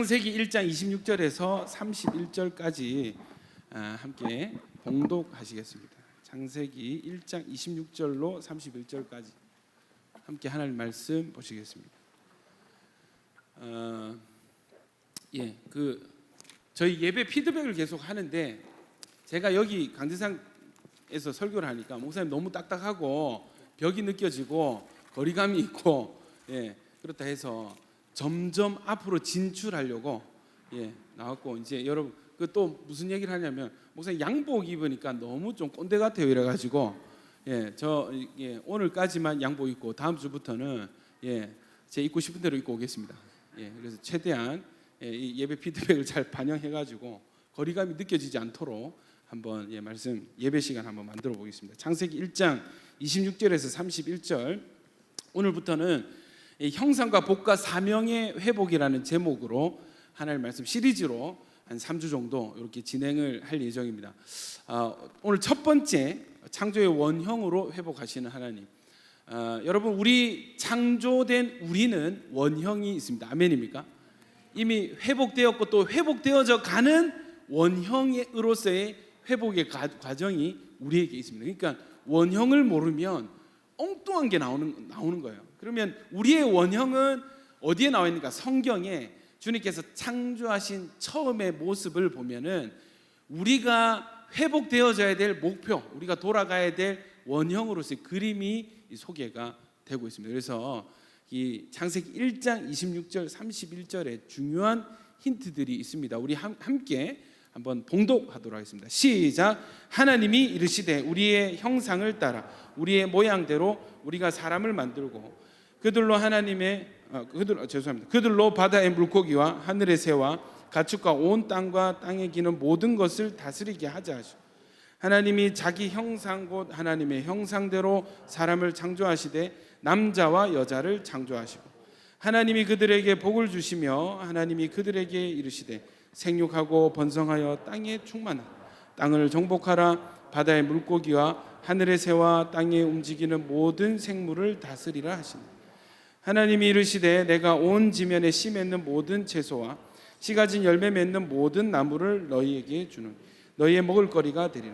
창세기 1장 26절에서 31절까지 함께 봉독하시겠습니다. 창세기 1장 26절로 31절까지 함께 하나님 말씀 보시겠습니다. 저희 예배 피드백을 계속 하는데 제가 여기 강대상에서 설교를 하니까 목사님 너무 딱딱하고 벽이 느껴지고 거리감이 있고 그렇다 해서 점점 앞으로 진출하려고 나왔고, 이제 여러분 그 또 무슨 얘기를 하냐면 목사님 양복 입으니까 너무 좀 꼰대 같아요 이래가지고 오늘까지만 양복 입고 다음 주부터는 제 입고 싶은 대로 입고 오겠습니다. 그래서 최대한 이 예배 피드백을 잘 반영해가지고 거리감이 느껴지지 않도록 한번 말씀 예배 시간 한번 만들어 보겠습니다. 창세기 1장 26절에서 31절, 오늘부터는 형상과 복과 사명의 회복이라는 제목으로 하나님 말씀 시리즈로 한 3주 정도 이렇게 진행을 할 예정입니다. 오늘 첫 번째, 창조의 원형으로 회복하시는 하나님. 여러분, 우리 창조된 우리는 원형이 있습니다. 아멘입니까? 이미 회복되었고 또 회복되어져 가는 원형으로서의 회복의 과정이 우리에게 있습니다. 그러니까 원형을 모르면 엉뚱한 게 나오는 거예요. 그러면 우리의 원형은 어디에 나와 있는가? 성경에 주님께서 창조하신 처음의 모습을 보면은 우리가 회복되어져야 될 목표, 우리가 돌아가야 될 원형으로서의 그림이 소개가 되고 있습니다. 그래서 이 창세기 1장 26절 31절에 중요한 힌트들이 있습니다. 우리 함께 한번 봉독하도록 하겠습니다. 시작. 하나님이 이르시되 우리의 형상을 따라 우리의 모양대로 우리가 사람을 만들고 그들로 바다의 물고기와 하늘의 새와 가축과 온 땅과 땅에 기는 모든 것을 다스리게 하자 하시고, 하나님이 자기 형상 곧 하나님의 형상대로 사람을 창조하시되 남자와 여자를 창조하시고, 하나님이 그들에게 복을 주시며 하나님이 그들에게 이르시되 생육하고 번성하여 땅에 충만하라. 땅을 정복하라. 바다의 물고기와 하늘의 새와 땅에 움직이는 모든 생물을 다스리라 하시니, 하나님이 이르시되 내가 온 지면에 씨 맺는 모든 채소와 씨 가진 열매 맺는 모든 나무를 너희에게 주는 너희의 먹을 거리가 되리라.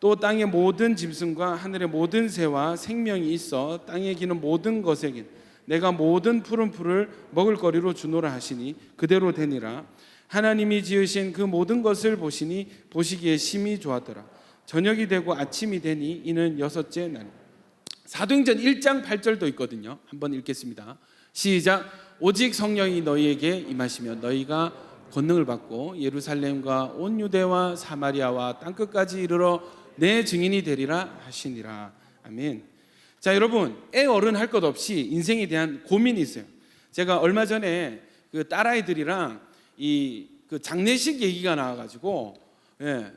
또 땅의 모든 짐승과 하늘의 모든 새와 생명이 있어 땅에 기는 모든 것에게 내가 모든 푸른 풀을 먹을 거리로 주노라 하시니 그대로 되니라. 하나님이 지으신 그 모든 것을 보시니 보시기에 심히 좋았더라. 저녁이 되고 아침이 되니 이는 여섯째 날. 사도행전 1장 8절도 있거든요. 한번 읽겠습니다. 시작. 오직 성령이 너희에게 임하시면 너희가 권능을 받고 예루살렘과 온 유대와 사마리아와 땅끝까지 이르러 내 증인이 되리라 하시니라. 아멘. 자, 여러분, 애 어른 할 것 없이 인생에 대한 고민이 있어요. 제가 얼마 전에 그 딸아이들이랑 그 장례식 얘기가 나와가지고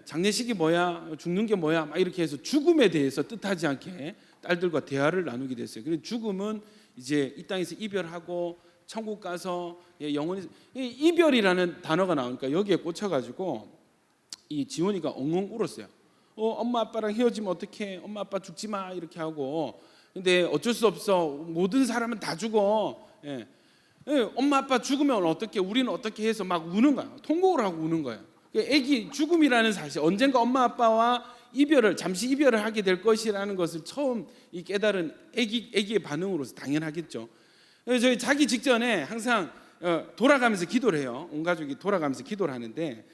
장례식이 뭐야, 죽는 게 뭐야, 막 이렇게 해서 죽음에 대해서 뜻하지 않게 딸들과 대화를 나누게 됐어요. 그래서 죽음은 이제 이 땅에서 이별하고 천국 가서 영원히, 이별이라는 단어가 나오니까 여기에 꽂혀가지고 이 지원이가 엉엉 울었어요. 엄마 아빠랑 헤어지면 어떡해, 엄마 아빠 죽지 마, 이렇게 하고. 근데 어쩔 수 없어, 모든 사람은 다 죽어. 엄마 아빠 죽으면 어떻게, 우리는 어떻게 해서 막 우는 거야. 통곡을 하고 우는 거예요. 애기 죽음이라는 사실, 언젠가 엄마 아빠와 잠시 이별을 하게 될 것이라는 것을 처음 깨달은 애기의 반응으로서 당연하겠죠. 저희 자기 직전에 항상 돌아가면서 기도를 해요. 온 가족이 돌아가면서 기도를 하는데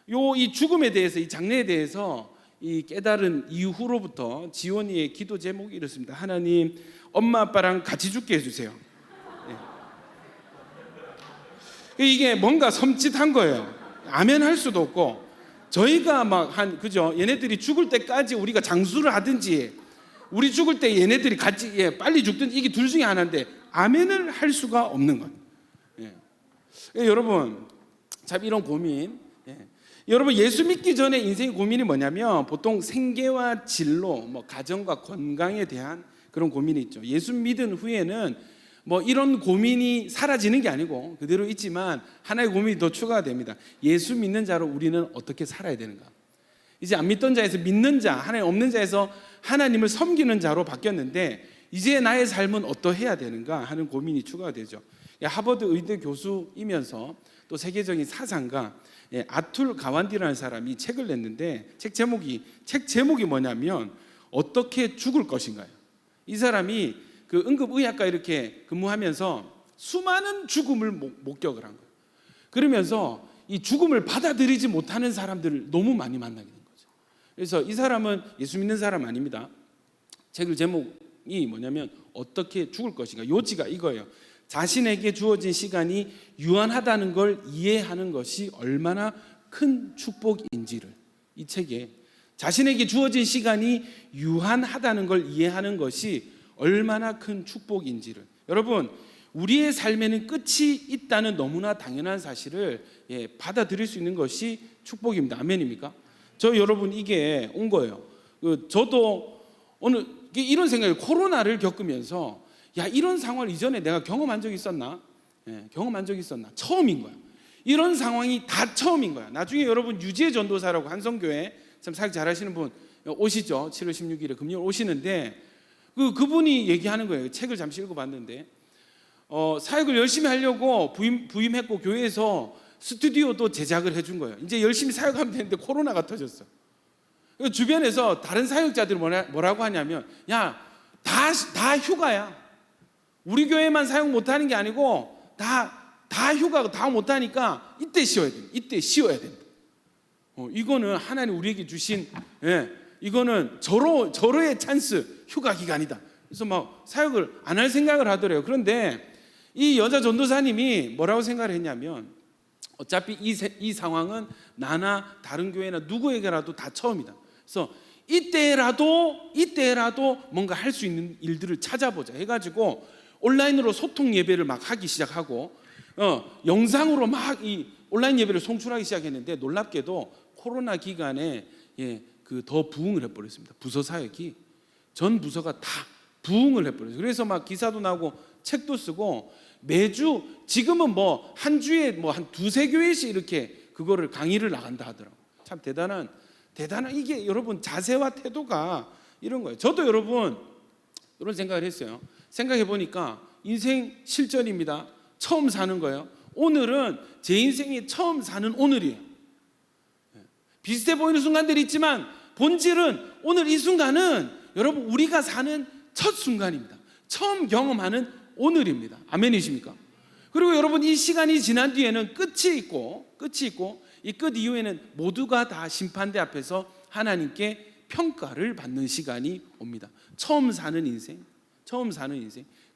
이 죽음에 대해서, 이 장례에 대해서 이 깨달은 이후로부터 지원이의 기도 제목이 이렇습니다. 하나님, 엄마 아빠랑 같이 죽게 해주세요. 이게 뭔가 섬찟한 거예요. 아멘 할 수도 없고, 저희가 그죠? 얘네들이 죽을 때까지 우리가 장수를 하든지, 우리 죽을 때 얘네들이 같이 빨리 죽든지, 이게 둘 중에 하나인데 아멘을 할 수가 없는 거예요. 여러분, 참 이런 고민. 여러분, 예수 믿기 전에 인생의 고민이 뭐냐면 보통 생계와 진로, 가정과 건강에 대한 그런 고민이 있죠. 예수 믿은 후에는 이런 고민이 사라지는 게 아니고 그대로 있지만 하나의 고민이 더 추가가 됩니다. 예수 믿는 자로 우리는 어떻게 살아야 되는가? 이제 안 믿던 자에서 믿는 자, 하나님 없는 자에서 하나님을 섬기는 자로 바뀌었는데 이제 나의 삶은 어떠해야 되는가 하는 고민이 추가가 되죠. 하버드 의대 교수이면서 또 세계적인 사상가 아툴 가완디라는 사람이 책을 냈는데 책 제목이 뭐냐면 어떻게 죽을 것인가요? 이 사람이 그 응급의학과 이렇게 근무하면서 수많은 죽음을 목격을 한 거예요. 그러면서 이 죽음을 받아들이지 못하는 사람들을 너무 많이 만나게 된 거죠. 그래서 이 사람은 예수 믿는 사람 아닙니다. 책의 제목이 뭐냐면 어떻게 죽을 것인가. 요지가 이거예요. 자신에게 주어진 시간이 유한하다는 걸 이해하는 것이 얼마나 큰 축복인지를, 이 책에 자신에게 주어진 시간이 유한하다는 걸 이해하는 것이 얼마나 큰 축복인지를, 여러분 우리의 삶에는 끝이 있다는 너무나 당연한 사실을 받아들일 수 있는 것이 축복입니다. 아멘입니까? 저 여러분 이게 온 거예요. 저도 오늘 이런 생각을, 코로나를 겪으면서 야, 이런 상황을 이전에 내가 경험한 적이 있었나? 경험한 적이 있었나? 처음인 거야. 이런 상황이 다 처음인 거야. 나중에 여러분 유지혜 전도사라고 한성교회 참 사역 잘하시는 분 오시죠. 7월 16일에 금요일 오시는데 그분이 얘기하는 거예요. 책을 잠시 읽어봤는데 사역을 열심히 하려고 부임했고 교회에서 스튜디오도 제작을 해준 거예요. 이제 열심히 사역하면 되는데 코로나가 터졌어. 주변에서 다른 사역자들이 뭐라고 하냐면 야, 다 휴가야. 우리 교회만 사역 못하는 게 아니고 다 휴가고 다 못하니까 이때 쉬어야 돼. 이때 쉬어야 된다. 이거는 하나님 우리에게 주신 이거는 절호의 찬스, 휴가 기간이다. 그래서 막 사역을 안 할 생각을 하더래요. 그런데 이 여자 전도사님이 뭐라고 생각을 했냐면 어차피 이 상황은 나나 다른 교회나 누구에게라도 다 처음이다. 그래서 이때라도 뭔가 할 수 있는 일들을 찾아보자 해가지고 온라인으로 소통 예배를 막 하기 시작하고 영상으로 막 이 온라인 예배를 송출하기 시작했는데 놀랍게도 코로나 기간에 더 부흥을 해버렸습니다. 부서 사역이 전 부서가 다 부흥을 해버렸어요. 그래서 막 기사도 나고 책도 쓰고 매주 지금은 뭐 한 주에 뭐 한 두세 교회씩 이렇게 그거를 강의를 나간다 하더라고. 참 대단한 이게 여러분 자세와 태도가 이런 거예요. 저도 여러분 이런 생각을 했어요. 생각해 보니까 인생 실전입니다. 처음 사는 거예요. 오늘은 제 인생이 처음 사는 오늘이에요. 비슷해 보이는 순간들이 있지만 본질은 오늘 이 순간은 여러분 우리가 사는 첫 순간입니다. 처음 경험하는 오늘입니다. 아멘이십니까? 그리고 여러분 이 시간이 지난 뒤에는 끝이 있고 이 끝 이후에는 모두가 다 심판대 앞에서 하나님께 평가를 받는 시간이 옵니다. 처음 사는 인생,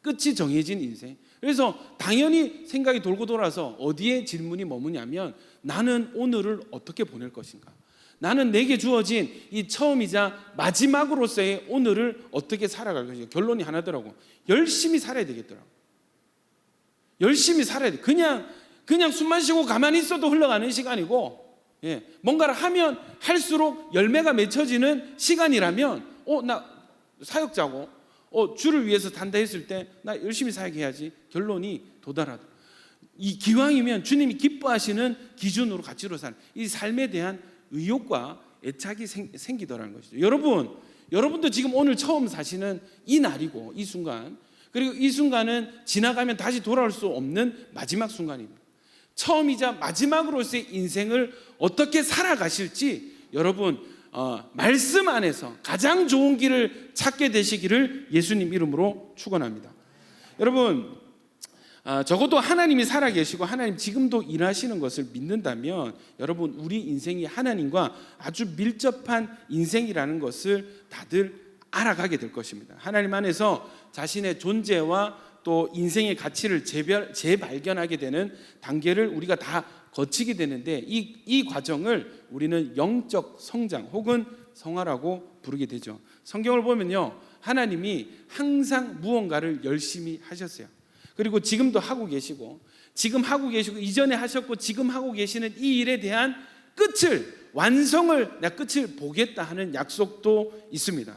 끝이 정해진 인생. 그래서 당연히 생각이 돌고 돌아서 어디에 질문이 머무냐면 나는 오늘을 어떻게 보낼 것인가? 나는 내게 주어진 이 처음이자 마지막으로서의 오늘을 어떻게 살아갈 것인가? 결론이 하나더라고. 열심히 살아야 되겠더라고. 열심히 살아야 돼. 그냥 숨만 쉬고 가만히 있어도 흘러가는 시간이고, 뭔가를 하면 할수록 열매가 맺혀지는 시간이라면, 나 사역자고, 주를 위해서 단다 했을 때 나 열심히 사역해야지. 결론이 도달하다. 이 기왕이면 주님이 기뻐하시는 기준으로 가치로 사는 이 삶에 대한 의욕과 애착이 생기더라는 것이죠. 여러분도 지금 오늘 처음 사시는 이 날이고 이 순간, 그리고 이 순간은 지나가면 다시 돌아올 수 없는 마지막 순간입니다. 처음이자 마지막으로서의 인생을 어떻게 살아가실지 여러분 말씀 안에서 가장 좋은 길을 찾게 되시기를 예수님 이름으로 축원합니다. 여러분 적어도 하나님이 살아계시고 하나님 지금도 일하시는 것을 믿는다면 여러분 우리 인생이 하나님과 아주 밀접한 인생이라는 것을 다들 알아가게 될 것입니다. 하나님 안에서 자신의 존재와 또 인생의 가치를 재발견하게 되는 단계를 우리가 다 거치게 되는데 이 과정을 우리는 영적 성장 혹은 성화라고 부르게 되죠. 성경을 보면요, 하나님이 항상 무언가를 열심히 하셨어요. 그리고 지금도 하고 계시고 이전에 하셨고 지금 하고 계시는 이 일에 대한 완성을 내가 끝을 보겠다 하는 약속도 있습니다.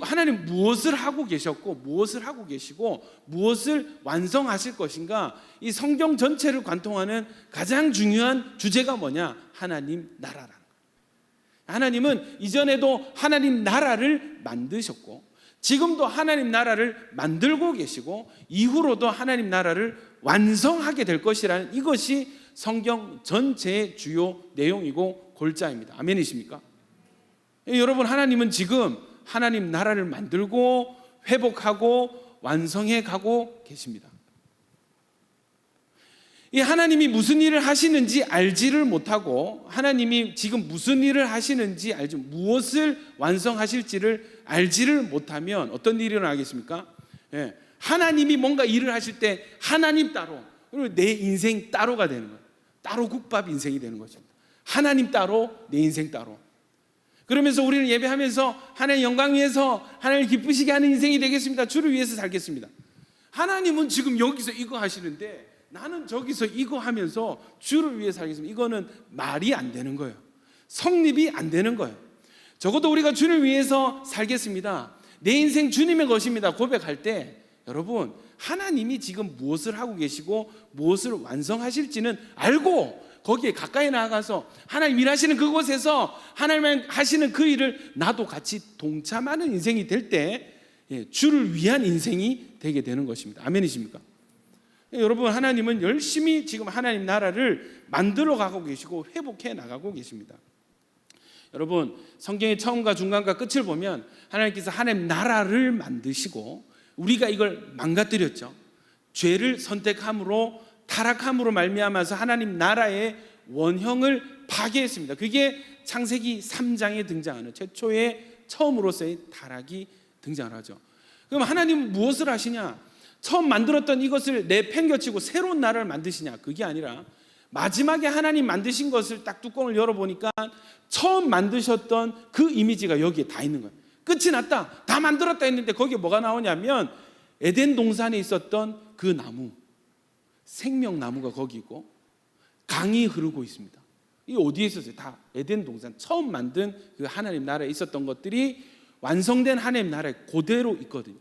하나님 무엇을 하고 계셨고 무엇을 하고 계시고 무엇을 완성하실 것인가, 이 성경 전체를 관통하는 가장 중요한 주제가 뭐냐? 하나님 나라라는 거예요. 하나님은 이전에도 하나님 나라를 만드셨고 지금도 하나님 나라를 만들고 계시고 이후로도 하나님 나라를 완성하게 될 것이라는 이것이 성경 전체의 주요 내용이고 골자입니다. 아멘이십니까? 여러분, 하나님은 지금 하나님 나라를 만들고 회복하고 완성해 가고 계십니다. 이 하나님이 무슨 일을 하시는지 알지를 못하고 하나님이 지금 무슨 일을 하시는지 알지 무엇을 완성하실지를 알지를 못하면 어떤 일이 일어나겠습니까? 예, 하나님이 뭔가 일을 하실 때 하나님 따로 그리고 내 인생 따로가 되는 거예요. 따로 국밥 인생이 되는 거죠. 하나님 따로 내 인생 따로. 그러면서 우리는 예배하면서 하나님의 영광 위해서 하나님을 기쁘시게 하는 인생이 되겠습니다. 주를 위해서 살겠습니다. 하나님은 지금 여기서 이거 하시는데 나는 저기서 이거 하면서 주를 위해 살겠습니다. 이거는 말이 안 되는 거예요. 성립이 안 되는 거예요. 적어도 우리가 주를 위해서 살겠습니다. 내 인생 주님의 것입니다. 고백할 때 여러분, 하나님이 지금 무엇을 하고 계시고 무엇을 완성하실지는 알고 거기에 가까이 나아가서 하나님 일하시는 그곳에서 하나님 하시는 그 일을 나도 같이 동참하는 인생이 될 때 주를 위한 인생이 되게 되는 것입니다. 아멘이십니까? 여러분, 하나님은 열심히 지금 하나님 나라를 만들어 가고 계시고 회복해 나가고 계십니다. 여러분, 성경의 처음과 중간과 끝을 보면 하나님께서 하나님 나라를 만드시고 우리가 이걸 망가뜨렸죠. 죄를 선택함으로 타락함으로 말미암아서 하나님 나라의 원형을 파괴했습니다. 그게 창세기 3장에 등장하는 최초의 처음으로서의 타락이 등장하죠. 그럼 하나님은 무엇을 하시냐? 처음 만들었던 이것을 내팽겨치고 새로운 나라를 만드시냐? 그게 아니라 마지막에 하나님 만드신 것을 딱 뚜껑을 열어보니까 처음 만드셨던 그 이미지가 여기에 다 있는 거예요. 끝이 났다, 다 만들었다 했는데 거기에 뭐가 나오냐면 에덴 동산에 있었던 그 나무, 생명나무가 거기 있고 강이 흐르고 있습니다. 이게 어디에 있었어요? 다 에덴 동산 처음 만든 그 하나님 나라에 있었던 것들이 완성된 하나님 나라에 그대로 있거든요.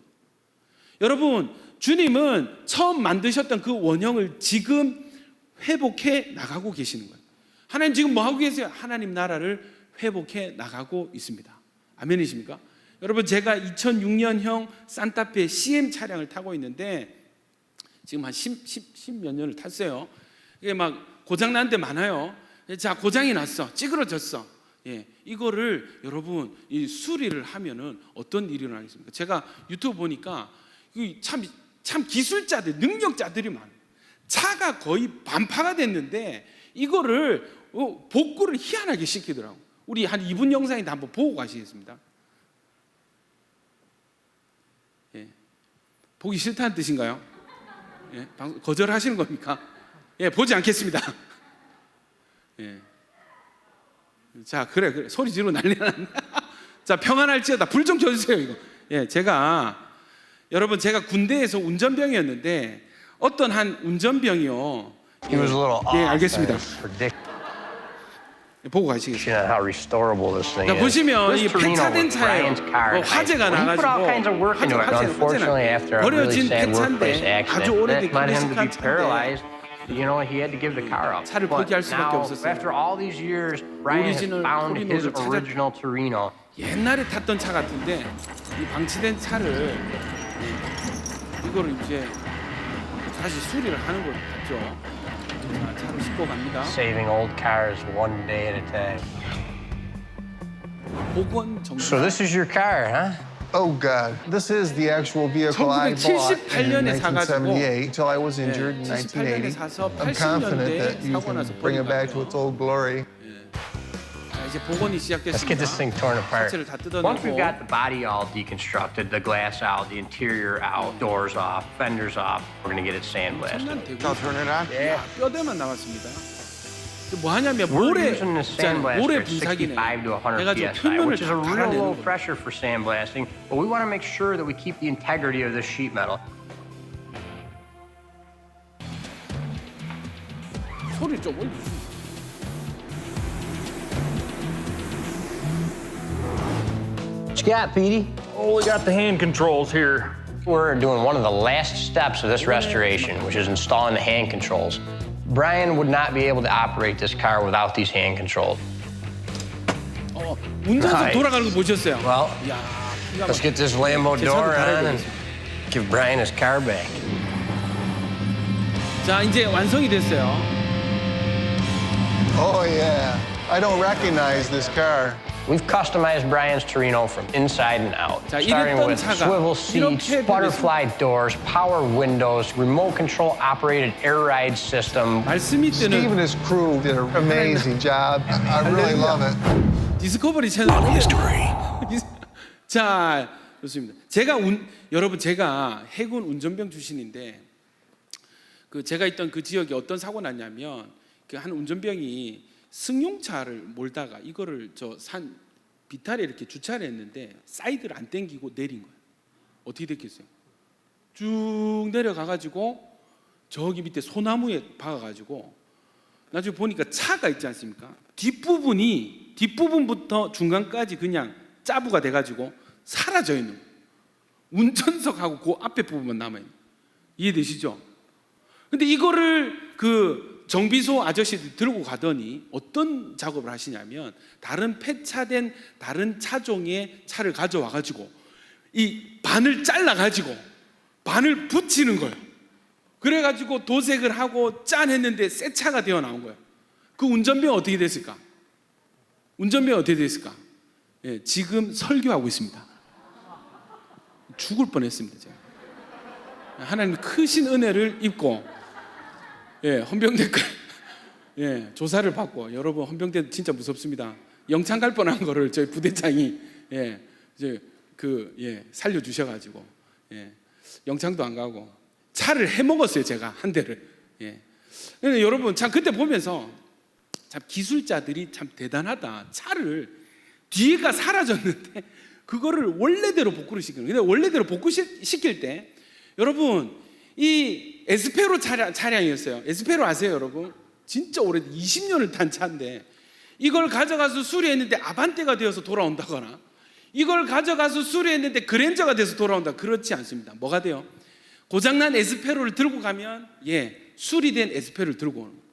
여러분, 주님은 처음 만드셨던 그 원형을 지금 회복해 나가고 계시는 거예요. 하나님 지금 뭐 하고 계세요? 하나님 나라를 회복해 나가고 있습니다. 아멘이십니까? 여러분, 제가 2006년형 산타페 CM 차량을 타고 있는데 지금 한 10 몇 년을 탔어요. 이게 막 고장 난 데 많아요. 자, 고장이 났어, 찌그러졌어. 이거를 여러분 이 수리를 하면은 어떤 일이 일어나겠습니까? 제가 유튜브 보니까 참 기술자들, 능력자들이 많아요. 차가 거의 반파가 됐는데 이거를 복구를 희한하게 시키더라고요. 우리 한 2분 영상인데 한번 보고 가시겠습니다. 보기 싫다는 뜻인가요? 거절하시는 겁니까? 보지 않겠습니다. 자, 그래 소리 지르고 난리 났네. 자, 평안할지어다. 불 좀 켜주세요. 이거. 여러분, 제가 군대에서 운전병이었는데 어떤 한 운전병이요. 알겠습니다. 보고 가시겠습니다. 자, 보시면 이 폐차된 차예요. 화재가 나가지고 버려진 폐차인데 아주 오래된 클래식한 차인데 차를 포기할 수밖에 없었어요. 오리지널 토리노를 찾았 옛날에 탔던 차 같은데 이 방치된 차를 이거를 이제 다시 수리를 하는 걸 같죠. 자, 차로 싣고 갑니다. Saving old cars one day at a time. 복원 정비. So this is your car, huh? Oh God, this is the actual vehicle I bought in 1978 until I was injured in 1980. I'm confident that you can bring it back to its old glory. 이제 복원이 시작됐습니다. Let's get this thing torn apart. 차체를 다 Once we've 뜯어내고 got the body all deconstructed, the glass out, the interior out, doors off, fenders off, we're gonna get it sandblasted. 천만 대구. I'll turn it on. Yeah. 뼈대만 남았습니다. 뭐 하냐면 We're 모래 using this 있잖아요. 모래 sandblaster at 분사기네. 65 to 100 해가지고 psi, 표면을 which is a 다 real low 갈아내는 거예요. pressure for sandblasting, but we want to make sure that we keep the integrity of this sheet metal. 소리 좀 올려주세요. What you got, Petey? Oh, we got the hand controls here. We're doing one of the last steps of this restoration, which is installing the hand controls. Brian would not be able to operate this car without these hand controls. 운전석 Right. 돌아가는 거 보셨어요? Well, 야, 기가 let's 막혀. get this Lambo 제 차도 door 달아야 on and 되겠어요. give Brian his car back. 자, 이제 완성이 됐어요. Oh, yeah. I don't recognize this car. We've customized Brian's Torino from inside and out, 자, starting 이랬던 with 차가 swivel seats, 이렇게 butterfly doors, power windows, remote control operated air ride system. 말씀이 Steve and 뜨는 his crew did an amazing job. I really love it. 디스커버리 채널 자, 좋습니다. 여러분 제가 해군 운전병 출신인데 제가 있던 그 지역에 어떤 사고 났냐면 한 운전병이 승용차를 몰다가 이거를 저 산 비탈에 이렇게 주차를 했는데 사이드를 안 당기고 내린 거예요. 어떻게 됐겠어요? 쭉 내려가가지고 저기 밑에 소나무에 박아가지고 나중에 보니까 차가 있지 않습니까? 뒷부분부터 중간까지 그냥 짜부가 돼가지고 사라져 있는 거예요. 운전석하고 그 앞에 부분만 남아있는 거예요. 이해되시죠? 근데 이거를 정비소 아저씨들이 들고 가더니 어떤 작업을 하시냐면 다른 폐차된 다른 차종의 차를 가져와가지고 이 반을 잘라가지고 반을 붙이는 거예요. 그래가지고 도색을 하고 짠 했는데 새 차가 되어 나온 거예요. 그 운전병 어떻게 됐을까? 예, 지금 설교하고 있습니다. 죽을 뻔했습니다. 제가. 하나님 크신 은혜를 입고 헌병대까지 조사를 받고 여러분 헌병대 진짜 무섭습니다. 영창 갈 뻔한 거를 저희 부대장이 살려 주셔가지고 영창도 안 가고 차를 해먹었어요. 제가 한 대를. 근데 여러분 참 그때 보면서 참 기술자들이 참 대단하다. 차를 뒤에가 사라졌는데 그거를 원래대로 복구를 시키는. 근데 원래대로 복구시킬 때 여러분 이 에스페로 차량이었어요. 에스페로 아세요, 여러분? 진짜 오래 20년을 탄 차인데 이걸 가져가서 수리했는데 아반떼가 되어서 돌아온다거나 이걸 가져가서 수리했는데 그랜저가 돼서 돌아온다. 그렇지 않습니다. 뭐가 돼요? 고장난 에스페로를 들고 가면 수리된 에스페로를 들고 오는 거예요.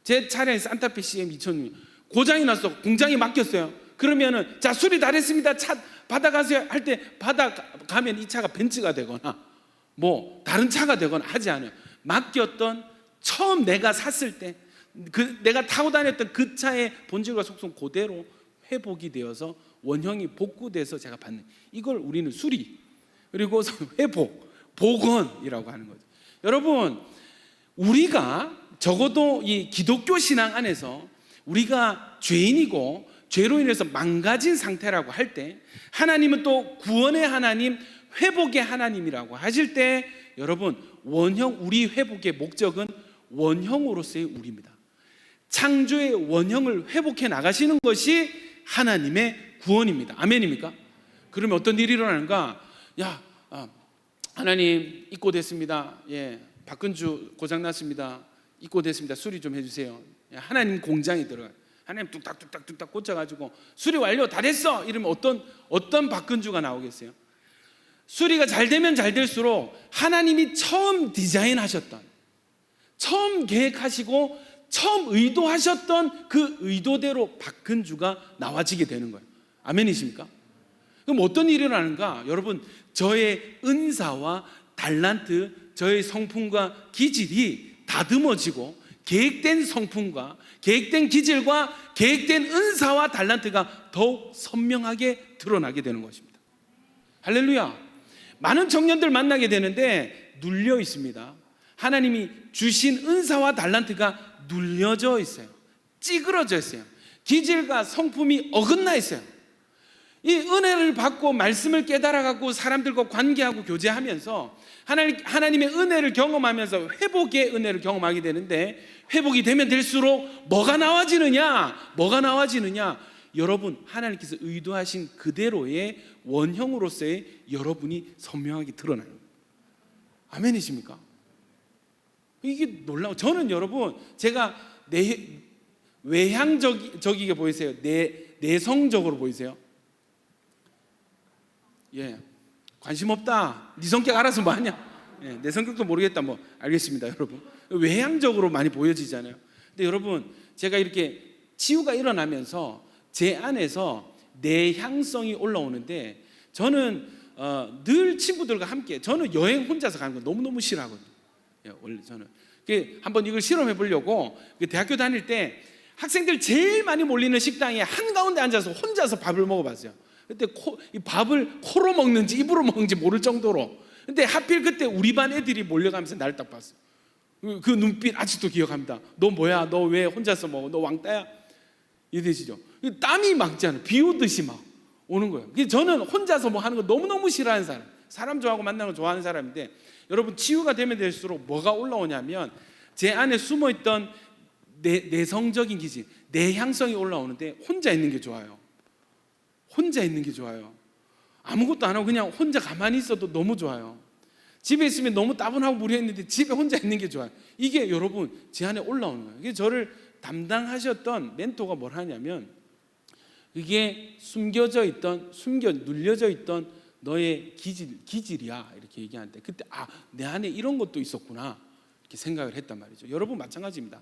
제 차량이 산타페 CM 2000 고장이 났어. 공장에 맡겼어요. 그러면은 자 수리 다 됐습니다. 차 받아가세요 할 때 받아가면 이 차가 벤츠가 되거나 뭐 다른 차가 되거나 하지 않아요. 맡겼던 처음 내가 샀을 때 내가 타고 다녔던 그 차의 본질과 속성 그대로 회복이 되어서 원형이 복구돼서 제가 받는 이걸 우리는 수리 그리고 회복, 복원이라고 하는 거죠. 여러분 우리가 적어도 이 기독교 신앙 안에서 우리가 죄인이고 죄로 인해서 망가진 상태라고 할 때 하나님은 또 구원의 하나님, 회복의 하나님이라고 하실 때 여러분 우리 회복의 목적은 원형으로서의 우리입니다. 창조의 원형을 회복해 나가시는 것이 하나님의 구원입니다. 아멘입니까? 그러면 어떤 일이 일어나는가? 하나님 입고됐습니다. 박근주 고장났습니다. 입고됐습니다. 수리 좀 해주세요. 하나님 공장에 들어가요. 하나님 뚝딱뚝딱 꽂아가지고 수리 완료 다 됐어 이러면 어떤 박근주가 나오겠어요? 수리가 잘 되면 잘 될수록 하나님이 처음 디자인하셨던 처음 계획하시고 처음 의도하셨던 그 의도대로 박근주가 나와지게 되는 거예요. 아멘이십니까? 그럼 어떤 일이 일어나는가? 여러분 저의 은사와 달란트 저의 성품과 기질이 다듬어지고 계획된 성품과 계획된 기질과 계획된 은사와 달란트가 더욱 선명하게 드러나게 되는 것입니다. 할렐루야. 많은 청년들 만나게 되는데 눌려 있습니다. 하나님이 주신 은사와 달란트가 눌려져 있어요. 찌그러져 있어요. 기질과 성품이 어긋나 있어요. 이 은혜를 받고 말씀을 깨달아갖고 사람들과 관계하고 교제하면서 하나님의 은혜를 경험하면서 회복의 은혜를 경험하게 되는데 회복이 되면 될수록 뭐가 나와지느냐? 여러분 하나님께서 의도하신 그대로의 원형으로서의 여러분이 선명하게 드러나는 거예요. 아멘이십니까? 이게 놀라워. 저는 여러분 제가 외향적이게 보이세요? 내성적으로 보이세요? 관심 없다. 네 성격 알아서 뭐 하냐? 내 성격도 모르겠다. 뭐 알겠습니다, 여러분. 외향적으로 많이 보여지잖아요. 근데 여러분 제가 이렇게 치유가 일어나면서 제 안에서 내향성이 올라오는데 저는 늘 친구들과 함께 저는 여행 혼자서 가는 거 너무너무 싫어하거든요. 원래 저는 한번 이걸 실험해 보려고 대학교 다닐 때 학생들 제일 많이 몰리는 식당에 한가운데 앉아서 혼자서 밥을 먹어봤어요. 그때 이 밥을 코로 먹는지 입으로 먹는지 모를 정도로. 근데 하필 그때 우리 반 애들이 몰려가면서 나를 딱 봤어요. 그 눈빛 아직도 기억합니다. 너 뭐야? 너 왜 혼자서 먹어? 너 왕따야? 이러시죠. 땀이 막 있잖아요. 비 오듯이 막 오는 거예요. 저는 혼자서 뭐 하는 거 너무너무 싫어하는 사람 좋아하고 만나는 거 좋아하는 사람인데, 여러분 치유가 되면 될수록 뭐가 올라오냐면 제 안에 숨어있던 내성적인 기질, 내향성이 올라오는데 혼자 있는 게 좋아요. 혼자 있는 게 좋아요. 아무것도 안 하고 그냥 혼자 가만히 있어도 너무 좋아요. 집에 있으면 너무 따분하고 무리했는데 집에 혼자 있는 게 좋아요. 이게 여러분 제 안에 올라오는 거예요. 이게 저를 담당하셨던 멘토가 뭘 하냐면, 이게 눌려져 있던 너의 기질이야 이렇게 얘기하는데, 그때 내 안에 이런 것도 있었구나 이렇게 생각을 했단 말이죠. 여러분 마찬가지입니다.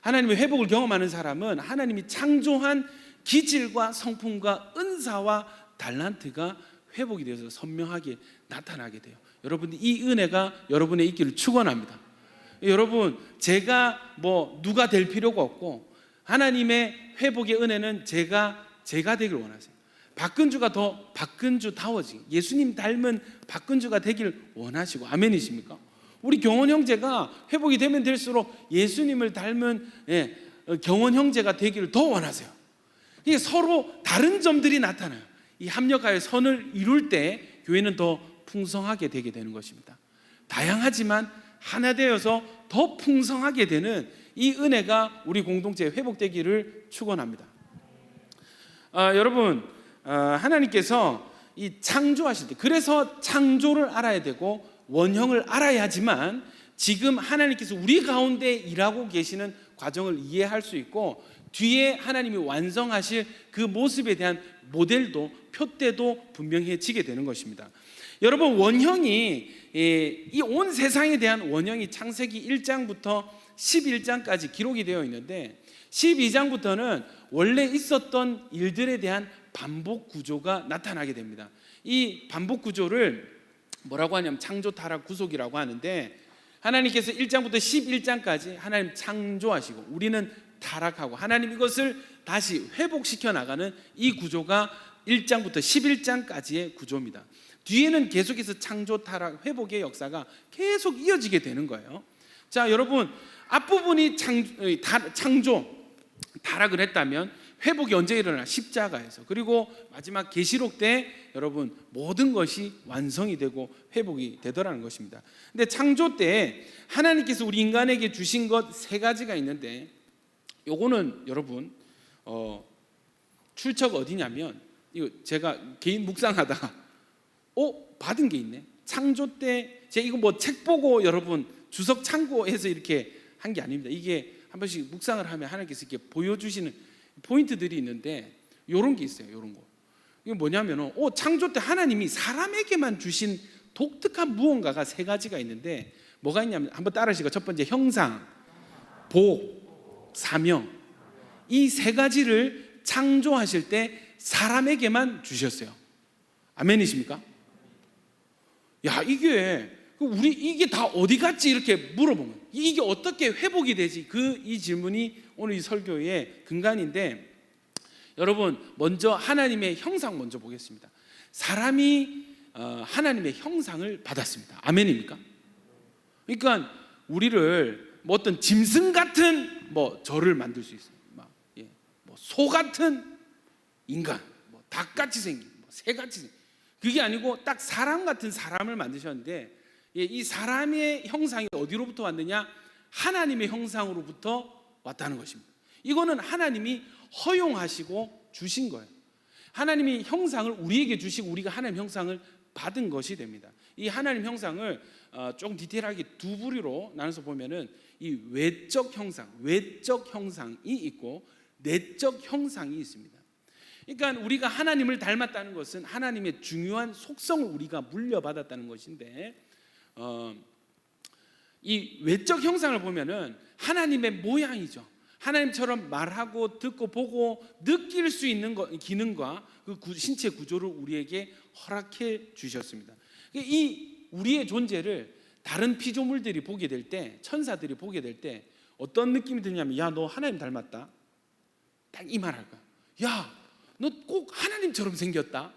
하나님의 회복을 경험하는 사람은 하나님이 창조한 기질과 성품과 은사와 달란트가 회복이 되어서 선명하게 나타나게 돼요. 여러분 이 은혜가 여러분의 있기를 축원합니다. 여러분 제가 누가 될 필요가 없고, 하나님의 회복의 은혜는 제가 되길 원하세요. 박근주가 더 박근주다워지고 예수님 닮은 박근주가 되길 원하시고, 아멘이십니까? 우리 경원 형제가 회복이 되면 될수록 예수님을 닮은 경원 형제가 되기를 더 원하세요. 이게 서로 다른 점들이 나타나요. 이 합력하여 선을 이룰 때 교회는 더 풍성하게 되게 되는 것입니다. 다양하지만 하나 되어서 더 풍성하게 되는 이 은혜가 우리 공동체에 회복되기를 축원합니다. 여러분 하나님께서 이 창조하실 때, 그래서 창조를 알아야 되고 원형을 알아야지만 지금 하나님께서 우리 가운데 일하고 계시는 과정을 이해할 수 있고, 뒤에 하나님이 완성하실 그 모습에 대한 모델도 표대도 분명해지게 되는 것입니다. 여러분 원형이 이 온 세상에 대한 원형이 창세기 1장부터 11장까지 기록이 되어 있는데, 12장부터는 원래 있었던 일들에 대한 반복 구조가 나타나게 됩니다. 이 반복 구조를 뭐라고 하냐면 창조, 타락, 구속이라고 하는데, 하나님께서 1장부터 11장까지 하나님 창조하시고 우리는 타락하고 하나님 이것을 다시 회복시켜 나가는 이 구조가 1장부터 11장까지의 구조입니다. 뒤에는 계속해서 창조, 타락, 회복의 역사가 계속 이어지게 되는 거예요. 자, 여러분 앞부분이 창조, 타락을 했다면 회복이 언제 일어나? 십자가에서. 그리고 마지막 계시록 때 여러분 모든 것이 완성이 되고 회복이 되더라는 것입니다. 근데 창조 때 하나님께서 우리 인간에게 주신 것 세 가지가 있는데, 요거는 여러분 출처가 어디냐면, 이거 제가 개인 묵상하다가 받은 게 있네. 창조 때 제가 이거 책 보고 여러분 주석 참고해서 이렇게 한 게 아닙니다. 이게 한 번씩 묵상을 하면 하나님께서 이렇게 보여주시는 포인트들이 있는데, 이런 게 있어요. 이런 거. 이게 뭐냐면 창조 때 하나님이 사람에게만 주신 독특한 무언가가 세 가지가 있는데, 뭐가 있냐면 한번 따라하시고, 첫 번째 형상, 복, 사명. 이 세 가지를 창조하실 때 사람에게만 주셨어요. 아멘이십니까? 야, 이게 다 어디 갔지? 이렇게 물어보면 이게 어떻게 회복이 되지? 이 질문이 오늘 이 설교의 근간인데, 여러분 먼저 하나님의 형상 먼저 보겠습니다. 사람이 하나님의 형상을 받았습니다. 아멘입니까? 그러니까 우리를 어떤 짐승 같은 저를 만들 수 있어요. 소 같은 인간, 닭같이 생긴, 새같이 생긴. 그게 아니고 딱 사람 같은 사람을 만드셨는데, 이 사람의 형상이 어디로부터 왔느냐? 하나님의 형상으로부터 왔다는 것입니다. 이거는 하나님이 허용하시고 주신 거예요. 하나님이 형상을 우리에게 주시고 우리가 하나님 형상을 받은 것이 됩니다. 이 하나님 형상을 조금 디테일하게 두 부류로 나눠서 보면은 이 외적 형상이 있고 내적 형상이 있습니다. 그러니까 우리가 하나님을 닮았다는 것은 하나님의 중요한 속성을 우리가 물려받았다는 것인데, 이 외적 형상을 보면은 하나님의 모양이죠. 하나님처럼 말하고 듣고 보고 느낄 수 있는 기능과 그 신체 구조를 우리에게 허락해 주셨습니다. 이 우리의 존재를 다른 피조물들이 보게 될 때, 천사들이 보게 될 때 어떤 느낌이 드냐면, 야, 너 하나님 닮았다. 딱 이 말 할 거야. 야, 너 꼭 하나님처럼 생겼다.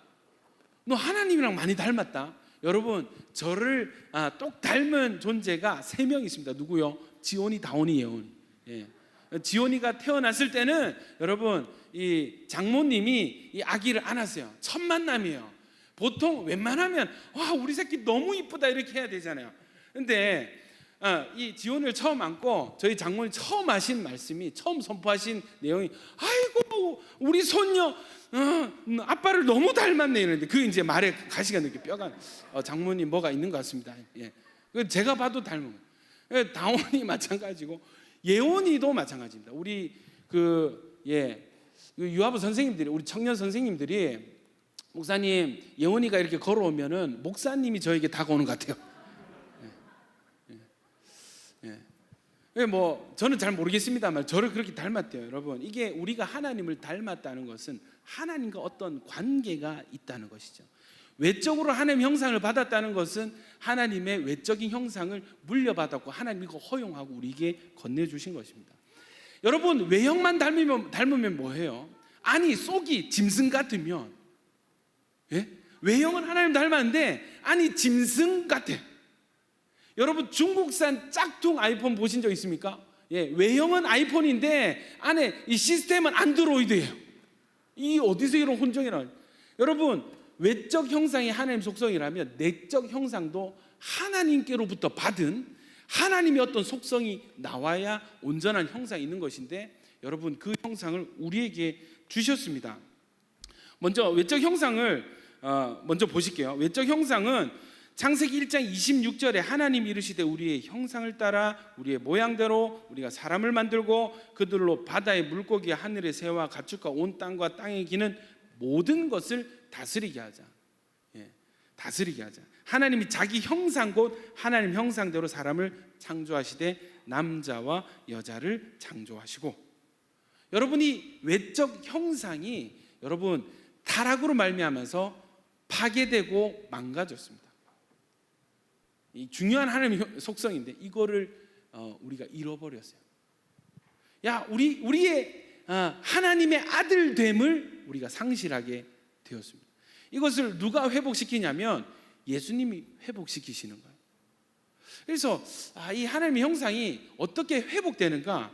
너 하나님이랑 많이 닮았다. 여러분, 저를 똑 닮은 존재가 3명 있습니다. 누구요? 지온이, 다온이, 예온. 예. 지온이가 태어났을 때는 여러분, 이 장모님이 이 아기를 안았어요. 첫 만남이에요. 보통 웬만하면 와, 우리 새끼 너무 이쁘다 이렇게 해야 되잖아요. 근데 이 지온을 처음 안고 저희 장모님 처음 하신 말씀이, 처음 선포하신 내용이, 아이고 우리 손녀 아빠를 너무 닮았네 이러는데, 그 이제 말에 가시가 느껴, 뼈가 장모님 뭐가 있는 것 같습니다. 예. 제가 봐도 닮은 거예요. 다온이 마찬가지고 예원이도 마찬가지입니다. 우리 유아부 선생님들이, 우리 청년 선생님들이, 목사님 예원이가 이렇게 걸어오면은 목사님이 저에게 다가오는 것 같아요. 뭐 저는 잘 모르겠습니다만 저를 그렇게 닮았대요. 여러분, 이게 우리가 하나님을 닮았다는 것은 하나님과 어떤 관계가 있다는 것이죠. 외적으로 하나님 형상을 받았다는 것은 하나님의 외적인 형상을 물려받았고 하나님이 그거 허용하고 우리에게 건네주신 것입니다. 여러분, 외형만 닮으면 뭐해요? 아니, 속이 짐승 같으면, 예? 외형은 하나님 닮았는데 아니 짐승 같아. 여러분, 중국산 짝퉁 아이폰 보신 적 있습니까? 예, 외형은 아이폰인데 안에 이 시스템은 안드로이드예요. 이 어디서 이런 혼종이 나와요? 여러분, 외적 형상이 하나님 속성이라면 내적 형상도 하나님께로부터 받은 하나님의 어떤 속성이 나와야 온전한 형상이 있는 것인데, 여러분, 그 형상을 우리에게 주셨습니다. 먼저 외적 형상을 먼저 보실게요. 외적 형상은 창세기 1장 26절에 하나님 이르시되 우리의 형상을 따라 우리의 모양대로 우리가 사람을 만들고 그들로 바다의 물고기와 하늘의 새와 가축과 온 땅과 땅에 기는 모든 것을 다스리게 하자. 예, 다스리게 하자. 하나님이 자기 형상 곧 하나님 형상대로 사람을 창조하시되 남자와 여자를 창조하시고, 여러분이 외적 형상이 여러분 타락으로 말미암아서 파괴되고 망가졌습니다. 이 중요한 하나님의 속성인데 이거를 우리가 잃어버렸어요. 야, 우리의 하나님의 아들됨을 우리가 상실하게 되었습니다. 이것을 누가 회복시키냐면 예수님이 회복시키시는 거예요. 그래서 이 하나님의 형상이 어떻게 회복되는가?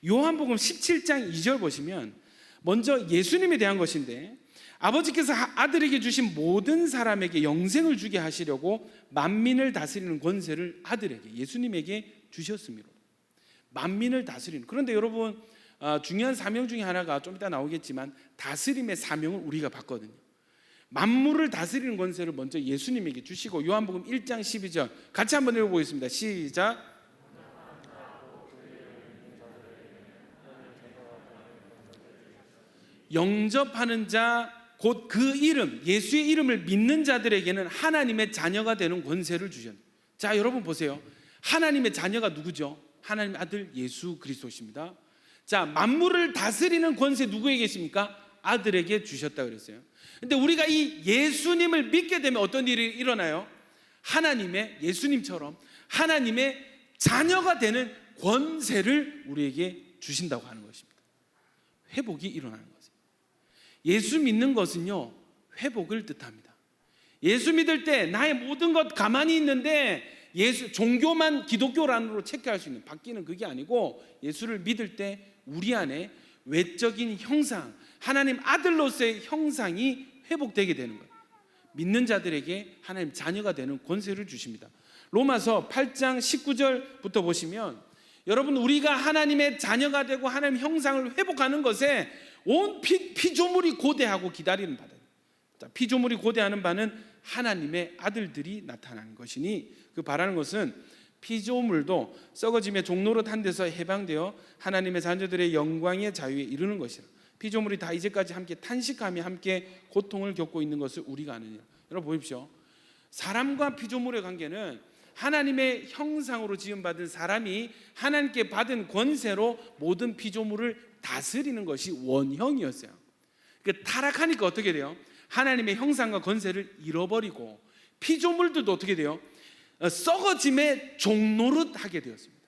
요한복음 17장 2절 보시면 먼저 예수님에 대한 것인데, 아버지께서 아들에게 주신 모든 사람에게 영생을 주게 하시려고 만민을 다스리는 권세를 아들에게, 예수님에게 주셨습니다. 만민을 다스리는. 그런데 여러분, 중요한 사명 중에 하나가 좀 이따 나오겠지만 다스림의 사명을 우리가 받거든요. 만물을 다스리는 권세를 먼저 예수님에게 주시고, 요한복음 1장 12절 같이 한번 읽어보겠습니다. 시작. 영접하는 자 곧 그 이름, 예수의 이름을 믿는 자들에게는 하나님의 자녀가 되는 권세를 주셨습니다. 자, 여러분 보세요. 하나님의 자녀가 누구죠? 하나님의 아들 예수 그리스도십니다. 자, 만물을 다스리는 권세 누구에게 있습니까? 아들에게 주셨다 그랬어요. 근데 우리가 이 예수님을 믿게 되면 어떤 일이 일어나요? 하나님의, 예수님처럼 하나님의 자녀가 되는 권세를 우리에게 주신다고 하는 것입니다. 회복이 일어나는 거죠. 예수 믿는 것은요, 회복을 뜻합니다. 예수 믿을 때 나의 모든 것 가만히 있는데 예수, 종교만 기독교란으로 체크할 수 있는, 바뀌는 그게 아니고, 예수를 믿을 때 우리 안에 외적인 형상, 하나님 아들로서의 형상이 회복되게 되는 거예요. 믿는 자들에게 하나님 자녀가 되는 권세를 주십니다. 로마서 8장 19절부터 보시면, 여러분, 우리가 하나님의 자녀가 되고 하나님 형상을 회복하는 것에 온 피조물이 고대하고 기다리는 바다. 자, 피조물이 고대하는 바는 하나님의 아들들이 나타나는 것이니, 그 바라는 것은 피조물도 썩어짐의 종로릇 한 데서 해방되어 하나님의 자녀들의 영광의 자유에 이르는 것이라. 피조물이 다 이제까지 함께 탄식하며 함께 고통을 겪고 있는 것을 우리가 아느니라. 여러분 보십시오. 사람과 피조물의 관계는 하나님의 형상으로 지음받은 사람이 하나님께 받은 권세로 모든 피조물을 다스리는 것이 원형이었어요. 그 타락하니까 어떻게 돼요? 하나님의 형상과 권세를 잃어버리고 피조물들도 어떻게 돼요? 썩어짐의 종노릇 하게 되었습니다.